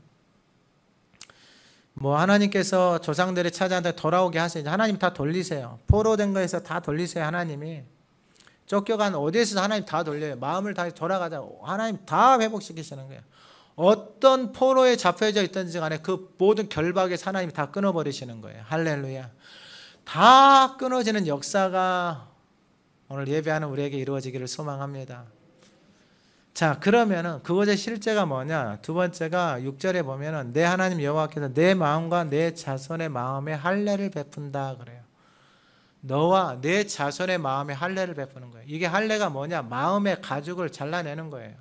뭐 하나님께서 조상들이 찾아한테 돌아오게 하세요. 하나님 다 돌리세요. 포로된 거에서 다 돌리세요. 하나님이 쫓겨간 어디에서 하나님 다 돌려요. 마음을 다시 돌아가자. 하나님 다 회복시키시는 거예요. 어떤 포로에 잡혀져 있든지 간에 그 모든 결박에서 하나님이 다 끊어버리시는 거예요. 할렐루야. 다 끊어지는 역사가 오늘 예배하는 우리에게 이루어지기를 소망합니다. 자, 그러면은 그것의 실제가 뭐냐? 두 번째가 6절에 보면은 내 하나님 여호와께서 내 마음과 내 자손의 마음에 할례를 베푼다 그래요. 너와 내 자손의 마음에 할례를 베푸는 거예요. 이게 할례가 뭐냐? 마음의 가죽을 잘라내는 거예요.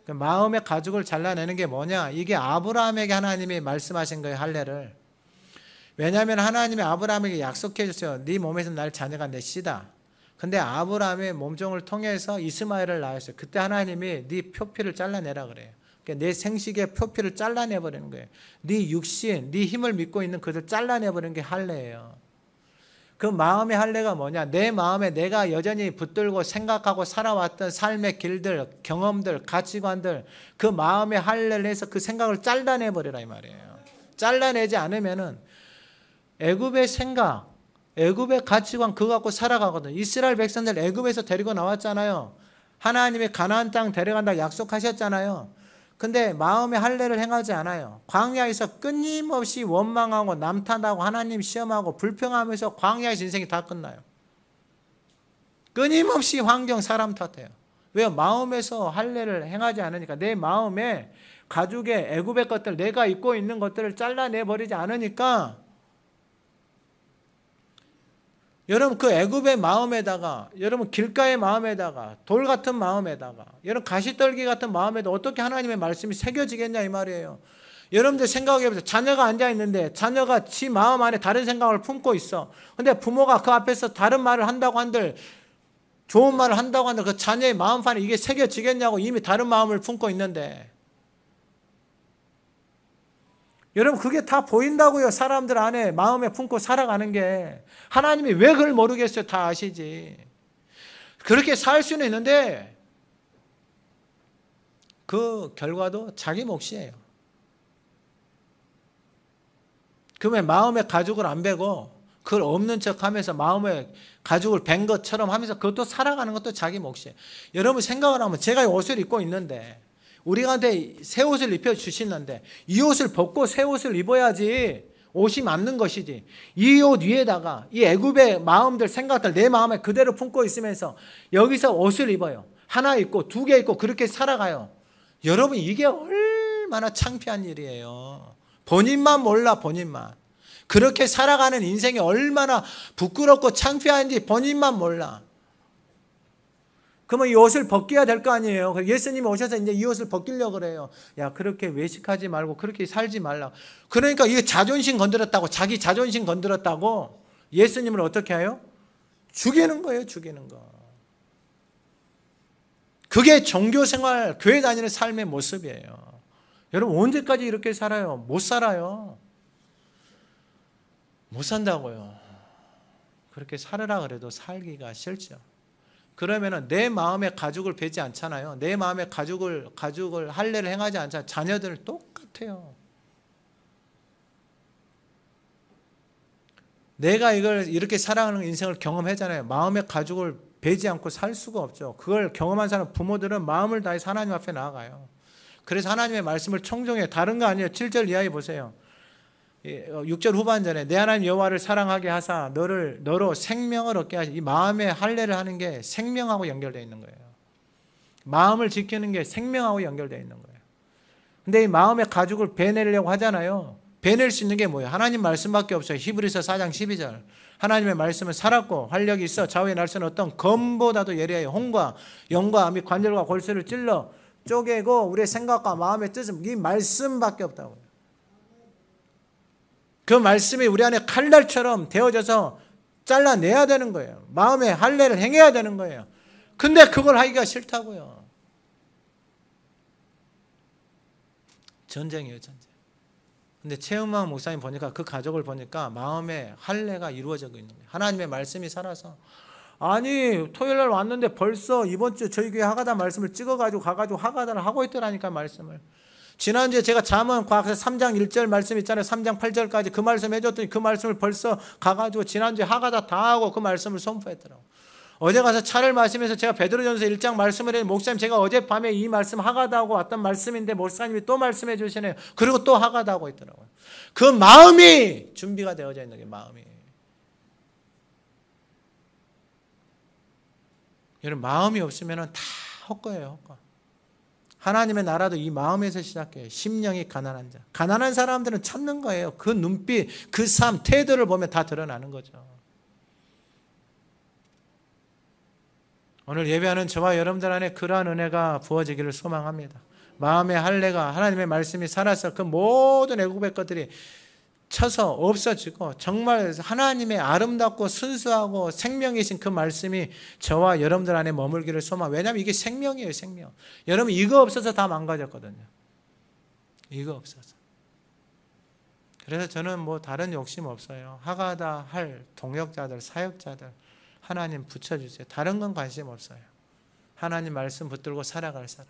마음의 가죽을 잘라내는 게 뭐냐? 이게 아브라함에게 하나님이 말씀하신 거예요, 할례를. 왜냐하면 하나님이 아브라함에게 약속해 주세요. 네 몸에서 날 자녀가 내 씨다. 근데 아브라함의 몸종을 통해서 이스마엘을 낳았어요. 그때 하나님이 네 표피를 잘라내라 그래요. 그러니까 내 생식의 표피를 잘라내버리는 거예요. 네 육신, 네 힘을 믿고 있는 그들 잘라내버리는 게 할례예요. 그 마음의 할례가 뭐냐? 내 마음에 내가 여전히 붙들고 생각하고 살아왔던 삶의 길들, 경험들, 가치관들, 그 마음의 할례를 해서 그 생각을 잘라내버리라 이 말이에요. 잘라내지 않으면은 애굽의 생각, 애굽의 가치관 그거 갖고 살아가거든. 이스라엘 백성들 애굽에서 데리고 나왔잖아요. 하나님의 가나안 땅 데려간다고 약속하셨잖아요. 근데 마음의 할례를 행하지 않아요. 광야에서 끊임없이 원망하고 남탓하고 하나님 시험하고 불평하면서 광야에서 인생이 다 끝나요. 끊임없이 환경 사람 탓해요. 왜요? 마음에서 할례를 행하지 않으니까. 내 마음에 가죽의 애굽의 것들, 내가 입고 있는 것들을 잘라내버리지 않으니까 여러분 그 애굽의 마음에다가, 여러분 길가의 마음에다가, 돌 같은 마음에다가, 여러분 가시떨기 같은 마음에다 어떻게 하나님의 말씀이 새겨지겠냐 이 말이에요. 여러분들 생각해보세요. 자녀가 앉아있는데 자녀가 지 마음 안에 다른 생각을 품고 있어. 근데 부모가 그 앞에서 다른 말을 한다고 한들, 좋은 말을 한다고 한들 그 자녀의 마음판에 이게 새겨지겠냐고 이미 다른 마음을 품고 있는데, 여러분 그게 다 보인다고요. 사람들 안에 마음에 품고 살아가는 게. 하나님이 왜 그걸 모르겠어요? 다 아시지. 그렇게 살 수는 있는데 그 결과도 자기 몫이에요. 그러면 마음의 가죽을 안 베고 그걸 없는 척하면서 마음의 가죽을 벤 것처럼 하면서 그것도 살아가는 것도 자기 몫이에요. 여러분 생각을 하면 제가 옷을 입고 있는데 우리한테 새 옷을 입혀주시는데 이 옷을 벗고 새 옷을 입어야지 옷이 맞는 것이지, 이 옷 위에다가 이 애굽의 마음들 생각들 내 마음에 그대로 품고 있으면서 여기서 옷을 입어요. 하나 입고 두 개 입고 그렇게 살아가요. 여러분 이게 얼마나 창피한 일이에요. 본인만 몰라. 본인만. 그렇게 살아가는 인생이 얼마나 부끄럽고 창피한지 본인만 몰라. 그러면 이 옷을 벗겨야 될 거 아니에요. 예수님이 오셔서 이제 이 옷을 벗기려고 그래요. 야, 그렇게 외식하지 말고 그렇게 살지 말라. 그러니까 이게 자존심 건드렸다고, 자기 자존심 건드렸다고 예수님을 어떻게 해요? 죽이는 거예요. 죽이는 거. 그게 종교생활, 교회 다니는 삶의 모습이에요. 여러분 언제까지 이렇게 살아요? 못 살아요. 못 산다고요. 그렇게 살으라 그래도 살기가 싫죠. 그러면은 내 마음의 가죽을 베지 않잖아요. 내 마음의 가죽을 할례를 행하지 않잖아요. 자녀들 똑같아요. 내가 이걸 이렇게 살아가는 인생을 경험하잖아요. 마음의 가죽을 베지 않고 살 수가 없죠. 그걸 경험한 사람, 부모들은 마음을 다해서 하나님 앞에 나아가요. 그래서 하나님의 말씀을 청종해요. 다른 거 아니에요. 7절 이하에 보세요. 6절 후반전에 내 하나님 여호와를 사랑하게 하사 너로 생명을 얻게 하시. 이 마음의 할례를 하는 게 생명하고 연결되어 있는 거예요. 마음을 지키는 게 생명하고 연결되어 있는 거예요. 근데 이 마음의 가죽을 베내려고 하잖아요. 베낼 수 있는 게 뭐예요? 하나님 말씀밖에 없어요. 히브리서 4장 12절. 하나님의 말씀은 살았고 활력이 있어 좌우의 날선 어떤 검보다도 예리하여 홍과 영과 및 관절과 골수를 찔러 쪼개고 우리의 생각과 마음의 뜻은 이 말씀밖에 없다고요. 그 말씀이 우리 안에 칼날처럼 되어져서 잘라내야 되는 거예요. 마음의 할례를 행해야 되는 거예요. 근데 그걸 하기가 싫다고요. 전쟁이에요, 전쟁. 근데 최은만 목사님 보니까 그 가족을 보니까 마음의 할례가 이루어지고 있는 거예요. 하나님의 말씀이 살아서. 아니 토요일 날 왔는데 벌써 이번 주 저희 교회 하가다 말씀을 찍어가지고 가가지고 하가다를 하고 있더라니까 말씀을. 지난주에 제가 잠언 과학서 3장 1절 말씀 있잖아요. 3장 8절까지 그 말씀 해줬더니 그 말씀을 벌써 가가지고 지난주에 하가다 다 하고 그 말씀을 선포했더라고요. 어제 가서 차를 마시면서 제가 베드로전서 1장 말씀을 했는데 목사님 제가 어젯밤에 이 말씀 하가다 하고 왔던 말씀인데 목사님이 또 말씀해 주시네요. 그리고 또 하가다 하고 있더라고요. 그 마음이 준비가 되어져 있는 게 마음이. 여러분 마음이 없으면 다 헛거예요. 헛거. 하나님의 나라도 이 마음에서 시작해요. 심령이 가난한 자. 가난한 사람들은 찾는 거예요. 그 눈빛, 그 삶, 태도를 보면 다 드러나는 거죠. 오늘 예배하는 저와 여러분들 안에 그러한 은혜가 부어지기를 소망합니다. 마음의 할례가 하나님의 말씀이 살아서 그 모든 애국의 것들이 쳐서 없어지고 정말 하나님의 아름답고 순수하고 생명이신 그 말씀이 저와 여러분들 안에 머물기를 소망합니다. 왜냐하면 이게 생명이에요, 생명. 여러분 이거 없어서 다 망가졌거든요. 이거 없어서. 그래서 저는 뭐 다른 욕심 없어요. 하가다 할 동역자들, 사역자들 하나님 붙여주세요. 다른 건 관심 없어요. 하나님 말씀 붙들고 살아갈 사람.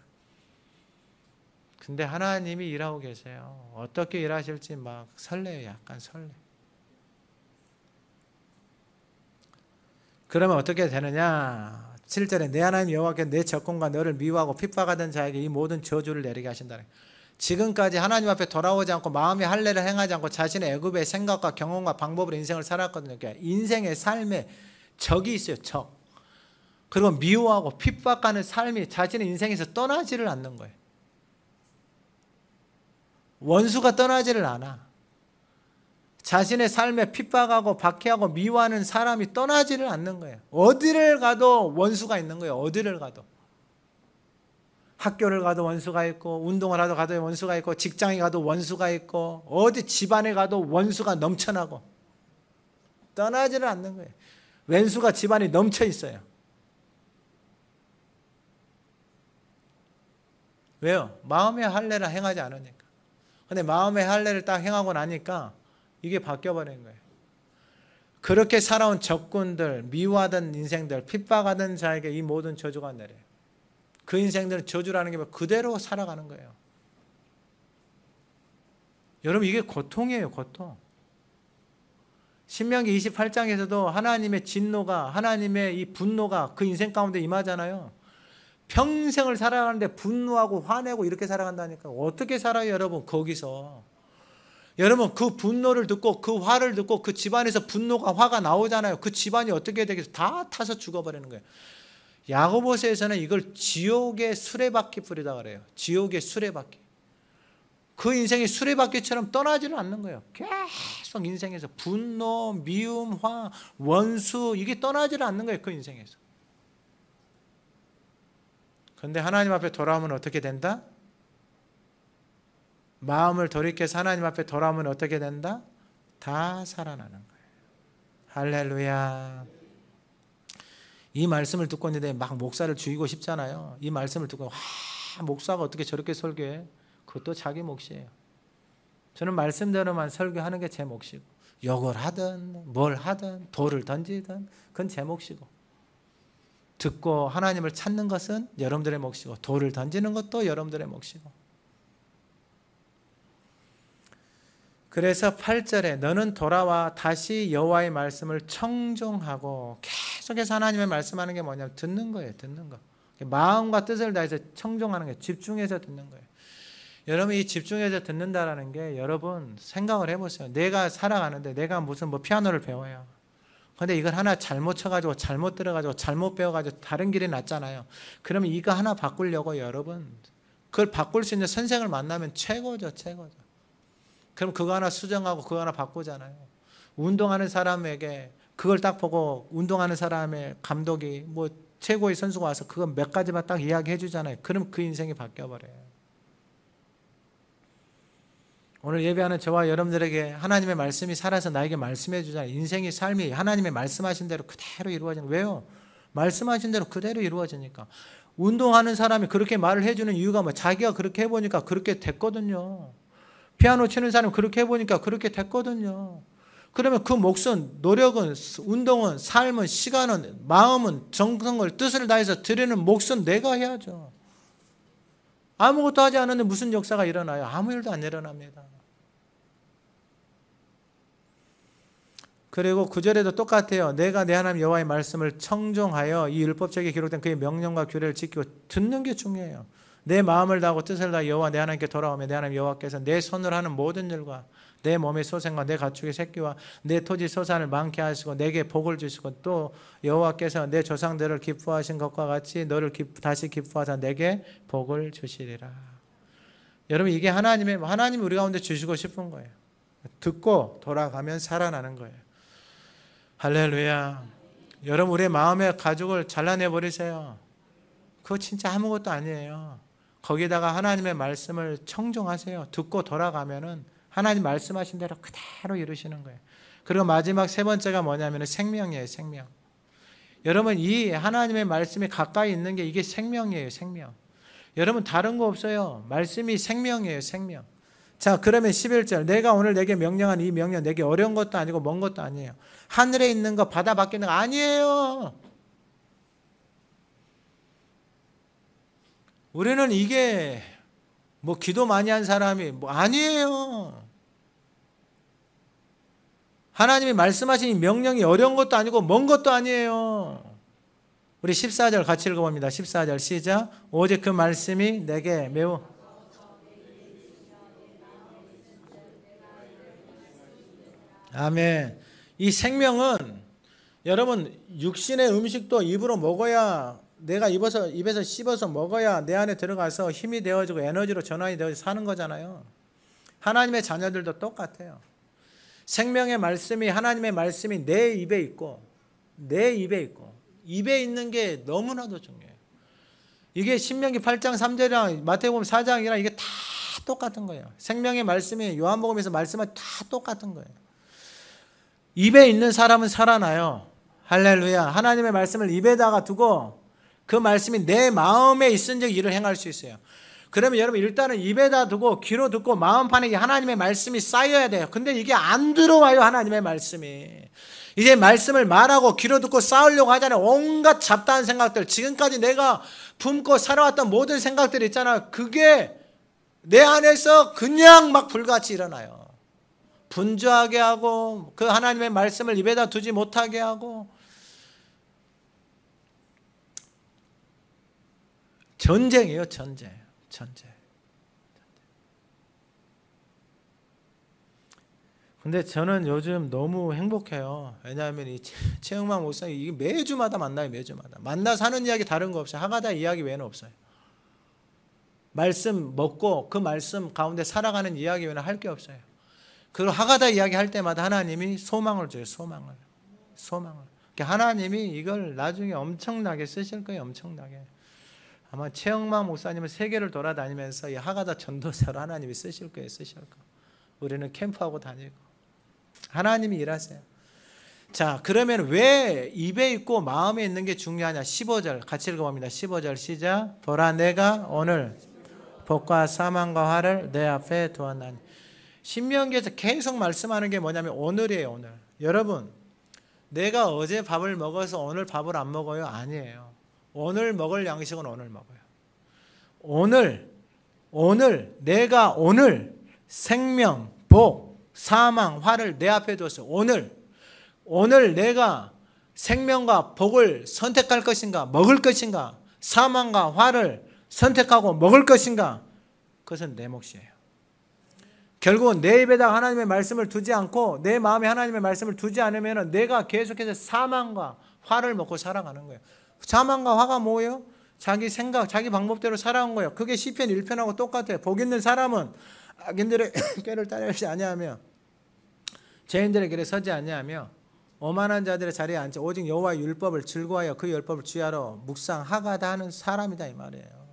근데 하나님이 일하고 계세요. 어떻게 일하실지 막 설레요. 약간 설레. 그러면 어떻게 되느냐? 7절에 내 하나님 여호와께서 내 적군과 너를 미워하고 핍박하던 자에게 이 모든 저주를 내리게 하신다. 지금까지 하나님 앞에 돌아오지 않고 마음의 할례를 행하지 않고 자신의 애굽의 생각과 경험과 방법으로 인생을 살았거든요. 그러니까 인생의 삶에 적이 있어요. 적. 그리고 미워하고 핍박하는 삶이 자신의 인생에서 떠나지를 않는 거예요. 원수가 떠나지를 않아. 자신의 삶에 핍박하고 박해하고 미워하는 사람이 떠나지를 않는 거예요. 어디를 가도 원수가 있는 거예요. 어디를 가도. 학교를 가도 원수가 있고, 운동을 하러 가도 원수가 있고, 직장에 가도 원수가 있고, 어디 집안에 가도 원수가 넘쳐나고 떠나지를 않는 거예요. 왼수가 집안이 넘쳐 있어요. 왜요? 마음의 할례를 행하지 않으니까. 근데 마음의 할례를 딱 행하고 나니까 이게 바뀌어버린 거예요. 그렇게 살아온 적군들, 미워하던 인생들, 핍박하던 자에게 이 모든 저주가 내려요. 그 인생들은 저주라는 게 그대로 살아가는 거예요. 여러분, 이게 고통이에요. 고통. 신명기 28장에서도 하나님의 진노가, 하나님의 이 분노가 그 인생 가운데 임하잖아요. 평생을 살아가는데 분노하고 화내고 이렇게 살아간다니까. 어떻게 살아요, 여러분? 거기서 여러분, 그 분노를 듣고 그 화를 듣고 그 집안에서 분노가 화가 나오잖아요. 그 집안이 어떻게 되겠어요? 다 타서 죽어버리는 거예요. 야고보서에서는 이걸 지옥의 수레바퀴 뿌리다 그래요. 지옥의 수레바퀴. 그 인생이 수레바퀴처럼 떠나지를 않는 거예요. 계속 인생에서 분노, 미움, 화, 원수 이게 떠나지를 않는 거예요. 그 인생에서. 그런데 하나님 앞에 돌아오면 어떻게 된다? 마음을 돌이켜서 하나님 앞에 돌아오면 어떻게 된다? 다 살아나는 거예요. 할렐루야. 이 말씀을 듣고 있는데 막 목사를 죽이고 싶잖아요. 이 말씀을 듣고 목사가 어떻게 저렇게 설교해? 그것도 자기 몫이에요. 저는 말씀대로만 설교하는 게 제 몫이고, 욕을 하든 뭘 하든 돌을 던지든 그건 제 몫이고, 듣고 하나님을 찾는 것은 여러분들의 몫이고, 돌을 던지는 것도 여러분들의 몫이고. 그래서 8절에 너는 돌아와 다시 여호와의 말씀을 청종하고, 계속해서 하나님의 말씀하는 게 뭐냐면 듣는 거예요. 듣는 거. 마음과 뜻을 다해서 청종하는 거예요. 집중해서 듣는 거예요. 여러분, 이 집중해서 듣는다라는 게, 여러분 생각을 해보세요. 내가 살아가는데 내가 무슨 피아노를 배워요. 근데 이걸 하나 잘못 쳐가지고 잘못 들어가지고 잘못 배워가지고 다른 길이 났잖아요. 그러면 이거 하나 바꾸려고 여러분, 그걸 바꿀 수 있는 선생을 만나면 최고죠. 최고죠. 그럼 그거 하나 수정하고 그거 하나 바꾸잖아요. 운동하는 사람에게 그걸 딱 보고 운동하는 사람의 감독이 최고의 선수가 와서 그거 몇 가지만 딱 이야기해 주잖아요. 그럼 그 인생이 바뀌어버려요. 오늘 예배하는 저와 여러분들에게 하나님의 말씀이 살아서 나에게 말씀해 주잖아요. 인생의 삶이 하나님의 말씀하신 대로 그대로 이루어지는. 왜요? 말씀하신 대로 그대로 이루어지니까. 운동하는 사람이 그렇게 말을 해주는 이유가 자기가 그렇게 해보니까 그렇게 됐거든요. 피아노 치는 사람이 그렇게 해보니까 그렇게 됐거든요. 그러면 그 몫은, 노력은, 운동은, 삶은, 시간은, 마음은, 정성을, 뜻을 다해서 드리는 몫은 내가 해야죠. 아무것도 하지 않았는데 무슨 역사가 일어나요? 아무 일도 안 일어납니다. 그리고 9절에도 똑같아요. 내가 내 하나님 여호와의 말씀을 청종하여 이 율법책에 기록된 그의 명령과 규례를 지키고 듣는 게 중요해요. 내 마음을 다하고 뜻을 다해 여호와 내 하나님께 돌아오며 내 하나님 여호와께서 내 손으로 하는 모든 일과 내 몸의 소생과 내 가축의 새끼와 내 토지 소산을 많게 하시고 내게 복을 주시고, 또 여호와께서 내 조상들을 기뻐하신 것과 같이 너를 다시 기뻐하사 내게 복을 주시리라. 여러분, 이게 하나님이 우리 가운데 주시고 싶은 거예요. 듣고 돌아가면 살아나는 거예요. 할렐루야. 여러분, 우리의 마음의 가죽을 잘라내버리세요. 그거 진짜 아무것도 아니에요. 거기다가 하나님의 말씀을 청종하세요. 듣고 돌아가면은 하나님 말씀하신 대로 그대로 이루시는 거예요. 그리고 마지막 세 번째가 뭐냐면 생명이에요. 생명. 여러분, 이 하나님의 말씀이 가까이 있는 게 이게 생명이에요. 생명. 여러분, 다른 거 없어요. 말씀이 생명이에요. 생명. 자, 그러면 11절, 내가 오늘 내게 명령한 이 명령, 내게 어려운 것도 아니고 먼 것도 아니에요. 하늘에 있는 거, 바다 밖에 있는 거 아니에요. 우리는 이게 기도 많이 한 사람이 아니에요. 하나님이 말씀하신 이 명령이 어려운 것도 아니고 먼 것도 아니에요. 우리 14절 같이 읽어봅니다. 14절 시작. 오직 그 말씀이 내게 매우 아멘. 이 생명은 여러분 육신의 음식도 입으로 먹어야 내가 입에서 씹어서 먹어야 내 안에 들어가서 힘이 되어지고 에너지로 전환이 되어서 사는 거잖아요. 하나님의 자녀들도 똑같아요. 생명의 말씀이 하나님의 말씀이 내 입에 있고 입에 있는 게 너무나도 중요해요. 이게 신명기 8장 3절이랑 마태복음 4장이랑 이게 다 똑같은 거예요. 생명의 말씀이 요한복음에서 말씀은 다 똑같은 거예요. 입에 있는 사람은 살아나요. 할렐루야. 하나님의 말씀을 입에다가 두고 그 말씀이 내 마음에 있은즉 일을 행할 수 있어요. 그러면 여러분 일단은 입에다 두고 귀로 듣고 마음판에 하나님의 말씀이 쌓여야 돼요. 근데 이게 안 들어와요. 하나님의 말씀이. 이제 말씀을 말하고 귀로 듣고 쌓으려고 하잖아요. 온갖 잡다한 생각들, 지금까지 내가 품고 살아왔던 모든 생각들이 있잖아요. 그게 내 안에서 그냥 막 불같이 일어나요. 분주하게 하고 그 하나님의 말씀을 입에다 두지 못하게 하고 전쟁이에요. 전쟁. 근데 저는 요즘 너무 행복해요. 왜냐하면 이 최영만 목사님 이게 매주마다 만나요. 매주마다 만나서 하는 이야기 다른 거 없어요. 하가다 이야기 외에는 없어요. 말씀 먹고 그 말씀 가운데 살아가는 이야기 외에는 할 게 없어요. 그리고 하가다 이야기 할 때마다 하나님이 소망을 줘요. 소망을. 그러니까 하나님이 이걸 나중에 엄청나게 쓰실 거예요. 엄청나게. 아마 최영만 목사님은 세계를 돌아다니면서 이 하가다 전도사로 하나님이 쓰실 거예요. 우리는 캠프하고 다니고 하나님이 일하세요. 자, 그러면 왜 입에 있고 마음에 있는 게 중요하냐? 15절 같이 읽어봅니다. 15절 시작. 보라 내가 오늘 복과 사망과 화를 내 앞에 두었나니. 신명기에서 계속 말씀하는 게 뭐냐면 오늘이에요. 오늘. 여러분 내가 어제 밥을 먹어서 오늘 밥을 안 먹어요? 아니에요. 오늘 먹을 양식은 오늘 먹어요. 내가 오늘 생명, 복, 사망, 화를 내 앞에 두었어요. 오늘 내가 생명과 복을 선택할 것인가, 먹을 것인가, 사망과 화를 선택하고 먹을 것인가, 그것은 내 몫이에요. 결국은 내 입에다 하나님의 말씀을 두지 않고 내 마음에 하나님의 말씀을 두지 않으면 내가 계속해서 사망과 화를 먹고 살아가는 거예요. 사망과 화가 뭐예요? 자기 생각, 자기 방법대로 살아온 거예요. 그게 시편 1편하고 똑같아요. 복 있는 사람은 악인들의 꾀를 따르지 아니하며 죄인들의 길에 서지 아니하며 오만한 자들의 자리에 앉아 오직 여호와의 율법을 즐거워하여 그 율법을 주야로 묵상하가다 하는 사람이다 이 말이에요.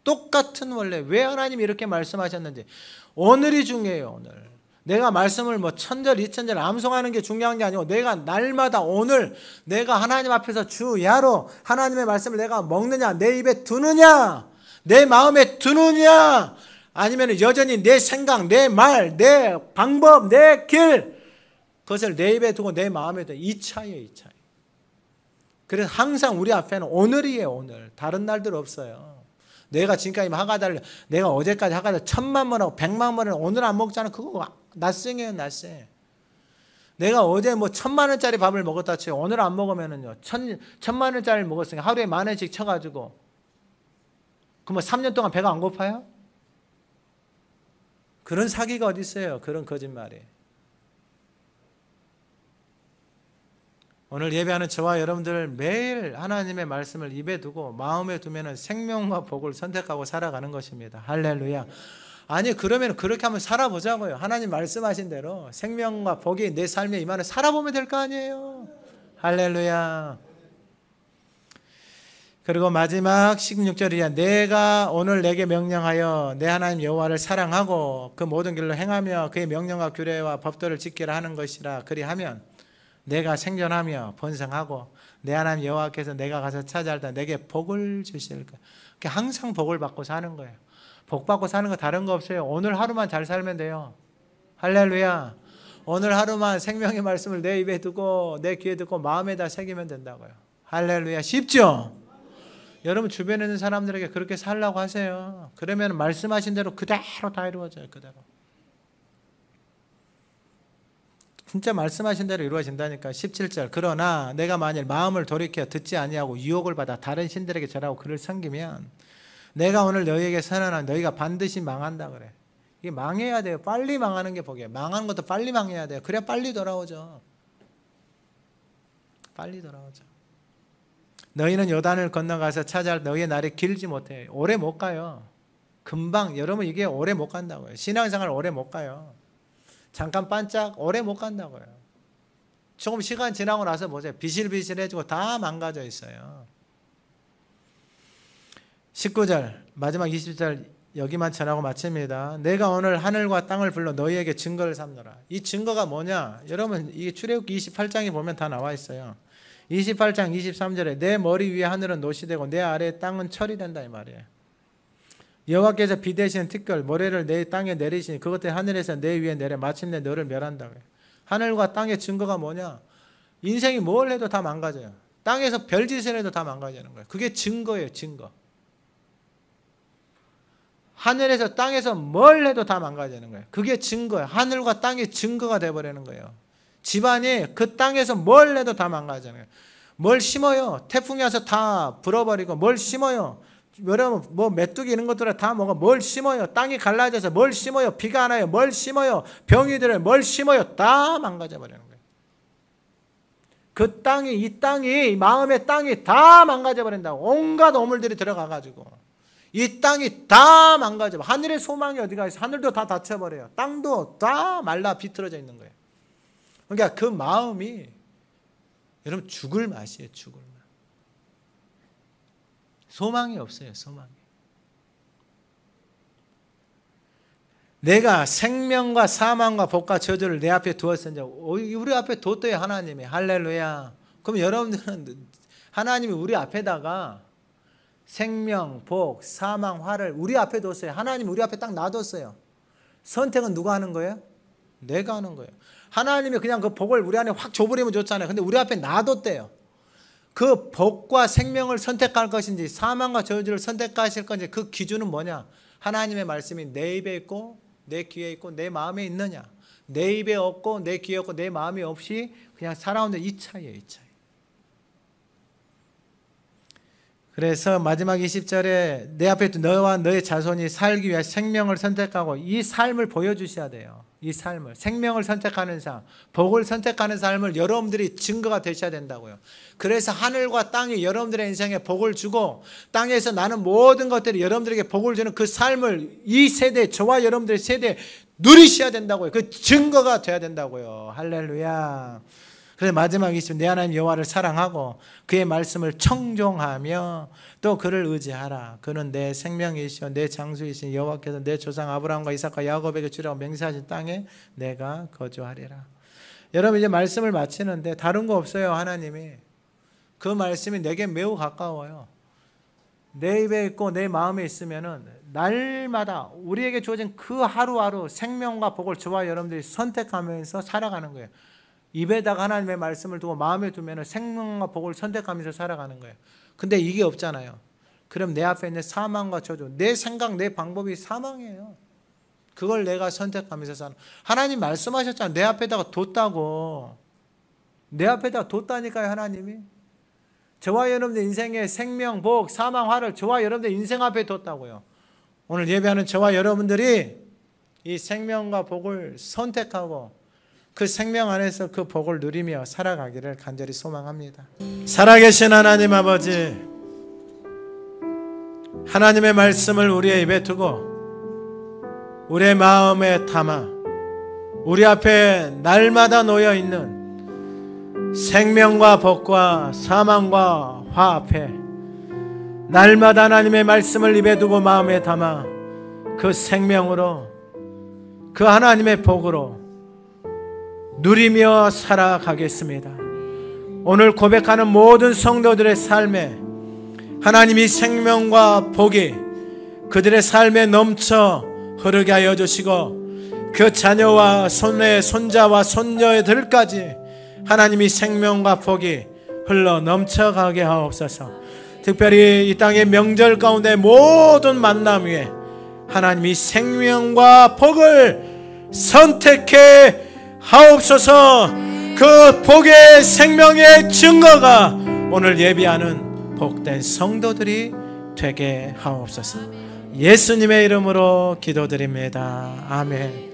똑같은 원래 왜 하나님이 이렇게 말씀하셨는지 오늘이 중요해요. 오늘 내가 말씀을 뭐 1000절 2000절 암송하는 게 중요한 게 아니고 내가 날마다 오늘 내가 하나님 앞에서 주야로 하나님의 말씀을 내가 먹느냐, 내 입에 두느냐, 내 마음에 두느냐, 아니면 여전히 내 생각, 내 말, 내 방법, 내 길, 그것을 내 입에 두고 내 마음에 두고 이 차이예요. 이 차이. 그래서 항상 우리 앞에는 오늘이에요. 오늘. 다른 날들 없어요. 내가 지금까지 하가다를 내가 어제까지 하가다 1000만 번하고 100만 번을 오늘 안 먹잖아. 그거 낯생이에요. 낯생. 내가 어제 뭐 1000만 원짜리 밥을 먹었다 쳐요. 오늘 안 먹으면은요 1000만 원짜리 먹었으니까 하루에 10,000원씩 쳐가지고 그럼 뭐 3년 동안 배가 안 고파요? 그런 사기가 어디 있어요? 그런 거짓말이. 오늘 예배하는 저와 여러분들 매일 하나님의 말씀을 입에 두고 마음에 두면 생명과 복을 선택하고 살아가는 것입니다. 할렐루야. 아니 그러면 그렇게 한번 살아보자고요. 하나님 말씀하신 대로 생명과 복이 내 삶에 임하는 살아보면 될 거 아니에요. 할렐루야. 그리고 마지막 16절이야. 내가 오늘 내게 명령하여 내 하나님 여호와를 사랑하고 그 모든 길로 행하며 그의 명령과 규례와 법도를 지키라 하는 것이라. 그리하면 내가 생존하며 번성하고 내 하나님 여호와께서 내가 가서 찾아할 때 내게 복을 주실 거예요. 항상 복을 받고 사는 거예요. 복 받고 사는 거 다른 거 없어요. 오늘 하루만 잘 살면 돼요. 할렐루야. 오늘 하루만 생명의 말씀을 내 입에 두고 내 귀에 듣고 마음에다 새기면 된다고요. 할렐루야. 쉽죠? 여러분 주변에 있는 사람들에게 그렇게 살라고 하세요. 그러면 말씀하신 대로 그대로 다 이루어져요. 그대로. 진짜 말씀하신 대로 이루어진다니까. 17절 그러나 내가 만일 마음을 돌이켜 듣지 아니하고 유혹을 받아 다른 신들에게 절하고 그를 섬기면 내가 오늘 너희에게 선언한 너희가 반드시 망한다 그래. 이게 망해야 돼요. 빨리 망하는 게 복이에요. 망하는 것도 빨리 망해야 돼요. 그래야 빨리 돌아오죠. 빨리 돌아오죠. 너희는 요단을 건너가서 찾아올 너희의 날이 길지 못해. 오래 못 가요. 금방. 여러분 이게 오래 못 간다고요. 신앙생활 오래 못 가요. 잠깐 반짝 오래 못 간다고요. 조금 시간 지나고 나서 보세요. 비실비실해지고 다 망가져 있어요. 19절 마지막 20절 여기만 전하고 마칩니다. 내가 오늘 하늘과 땅을 불러 너희에게 증거를 삼노라. 이 증거가 뭐냐? 여러분 이게 출애굽기 28장에 보면 다 나와 있어요. 28장 23절에 내 머리 위에 하늘은 노시 되고 내 아래에 땅은 철이 된다 이 말이에요. 여호와께서 비 대신 특별 모래를 내 땅에 내리시니 그것들이 하늘에서 내 위에 내려 마침내 너를 멸한다. 하늘과 땅의 증거가 뭐냐? 인생이 뭘 해도 다 망가져요. 땅에서 별짓을 해도 다 망가지는 거예요. 그게 증거예요. 증거. 하늘에서 땅에서 뭘 해도 다 망가지는 거예요. 그게 증거예요. 하늘과 땅의 증거가 돼버리는 거예요. 집안이 그 땅에서 뭘 해도 다 망가지는 거예요. 뭘 심어요? 태풍이 와서 다 불어버리고 뭘 심어요? 여러분 뭐 메뚜기 이런 것들을 다 먹어. 뭘 심어요? 땅이 갈라져서 뭘 심어요? 비가 안 와요. 뭘 심어요? 병이 들어요. 뭘 심어요? 다 망가져버리는 거예요. 그 땅이 이 땅이 마음의 땅이 다 망가져버린다고. 온갖 오물들이 들어가가지고 이 땅이 다 망가져. 하늘의 소망이 어디가 있어? 하늘도 다 닫혀버려요. 땅도 다 말라 비틀어져 있는 거예요. 그러니까 그 마음이 여러분 죽을 맛이에요. 죽을 맛. 소망이 없어요. 소망이. 내가 생명과 사망과 복과 저주를 내 앞에 두었으니 우리 앞에 뒀대요. 하나님이. 할렐루야. 그럼 여러분들은 하나님이 우리 앞에다가 생명, 복, 사망, 화를 우리 앞에 뒀어요. 하나님 우리 앞에 딱 놔뒀어요. 선택은 누가 하는 거예요? 내가 하는 거예요. 하나님이 그냥 그 복을 우리 안에 확 줘버리면 좋잖아요. 근데 우리 앞에 놔뒀대요. 그 복과 생명을 선택할 것인지 사망과 저주를 선택하실 건지 그 기준은 뭐냐? 하나님의 말씀이 내 입에 있고 내 귀에 있고 내 마음에 있느냐? 내 입에 없고 내 귀에 없고 내 마음이 없이 그냥 살아오는 이 차이예요. 이 차이. 그래서 마지막 20절에 내 앞에 너와 너의 자손이 살기 위해 생명을 선택하고 이 삶을 보여주셔야 돼요. 이 삶을. 생명을 선택하는 삶, 복을 선택하는 삶을 여러분들이 증거가 되셔야 된다고요. 그래서 하늘과 땅이 여러분들의 인생에 복을 주고 땅에서 나는 모든 것들이 여러분들에게 복을 주는 그 삶을 이 세대, 저와 여러분들의 세대에 누리셔야 된다고요. 그 증거가 돼야 된다고요. 할렐루야. 그래서 마지막 20절 내 하나님 여호와를 사랑하고 그의 말씀을 청종하며 또 그를 의지하라. 그는 내 생명이시오 내 장수이신 여호와께서 내 조상 아브라함과 이삭과 야곱에게 주라고 맹세하신 땅에 내가 거주하리라. 여러분 이제 말씀을 마치는데 다른 거 없어요. 하나님이 그 말씀이 내게 매우 가까워요. 내 입에 있고 내 마음에 있으면은 날마다 우리에게 주어진 그 하루하루 생명과 복을 저와 여러분들이 선택하면서 살아가는 거예요. 입에다가 하나님의 말씀을 두고 마음에 두면 생명과 복을 선택하면서 살아가는 거예요. 근데 이게 없잖아요. 그럼 내 앞에 있는 사망과 저주, 내 생각, 내 방법이 사망이에요. 그걸 내가 선택하면서 사는. 하나님 말씀하셨잖아요. 내 앞에다가 뒀다고. 내 앞에다가 뒀다니까요. 하나님이. 저와 여러분들 인생의 생명, 복, 사망, 화를 저와 여러분들 인생 앞에 뒀다고요. 오늘 예배하는 저와 여러분들이 이 생명과 복을 선택하고 그 생명 안에서 그 복을 누리며 살아가기를 간절히 소망합니다. 살아계신 하나님 아버지, 하나님의 말씀을 우리의 입에 두고 우리의 마음에 담아 우리 앞에 날마다 놓여있는 생명과 복과 사망과 화 앞에 날마다 하나님의 말씀을 입에 두고 마음에 담아 그 생명으로 그 하나님의 복으로 누리며 살아가겠습니다. 오늘 고백하는 모든 성도들의 삶에 하나님이 생명과 복이 그들의 삶에 넘쳐 흐르게 하여 주시고 그 자녀와 손의 손자와 손녀들까지 하나님이 생명과 복이 흘러 넘쳐가게 하옵소서. 특별히 이 땅의 명절 가운데 모든 만남 위에 하나님이 생명과 복을 선택해 하옵소서. 그 복의 생명의 증거가 오늘 예비하는 복된 성도들이 되게 하옵소서. 예수님의 이름으로 기도드립니다. 아멘.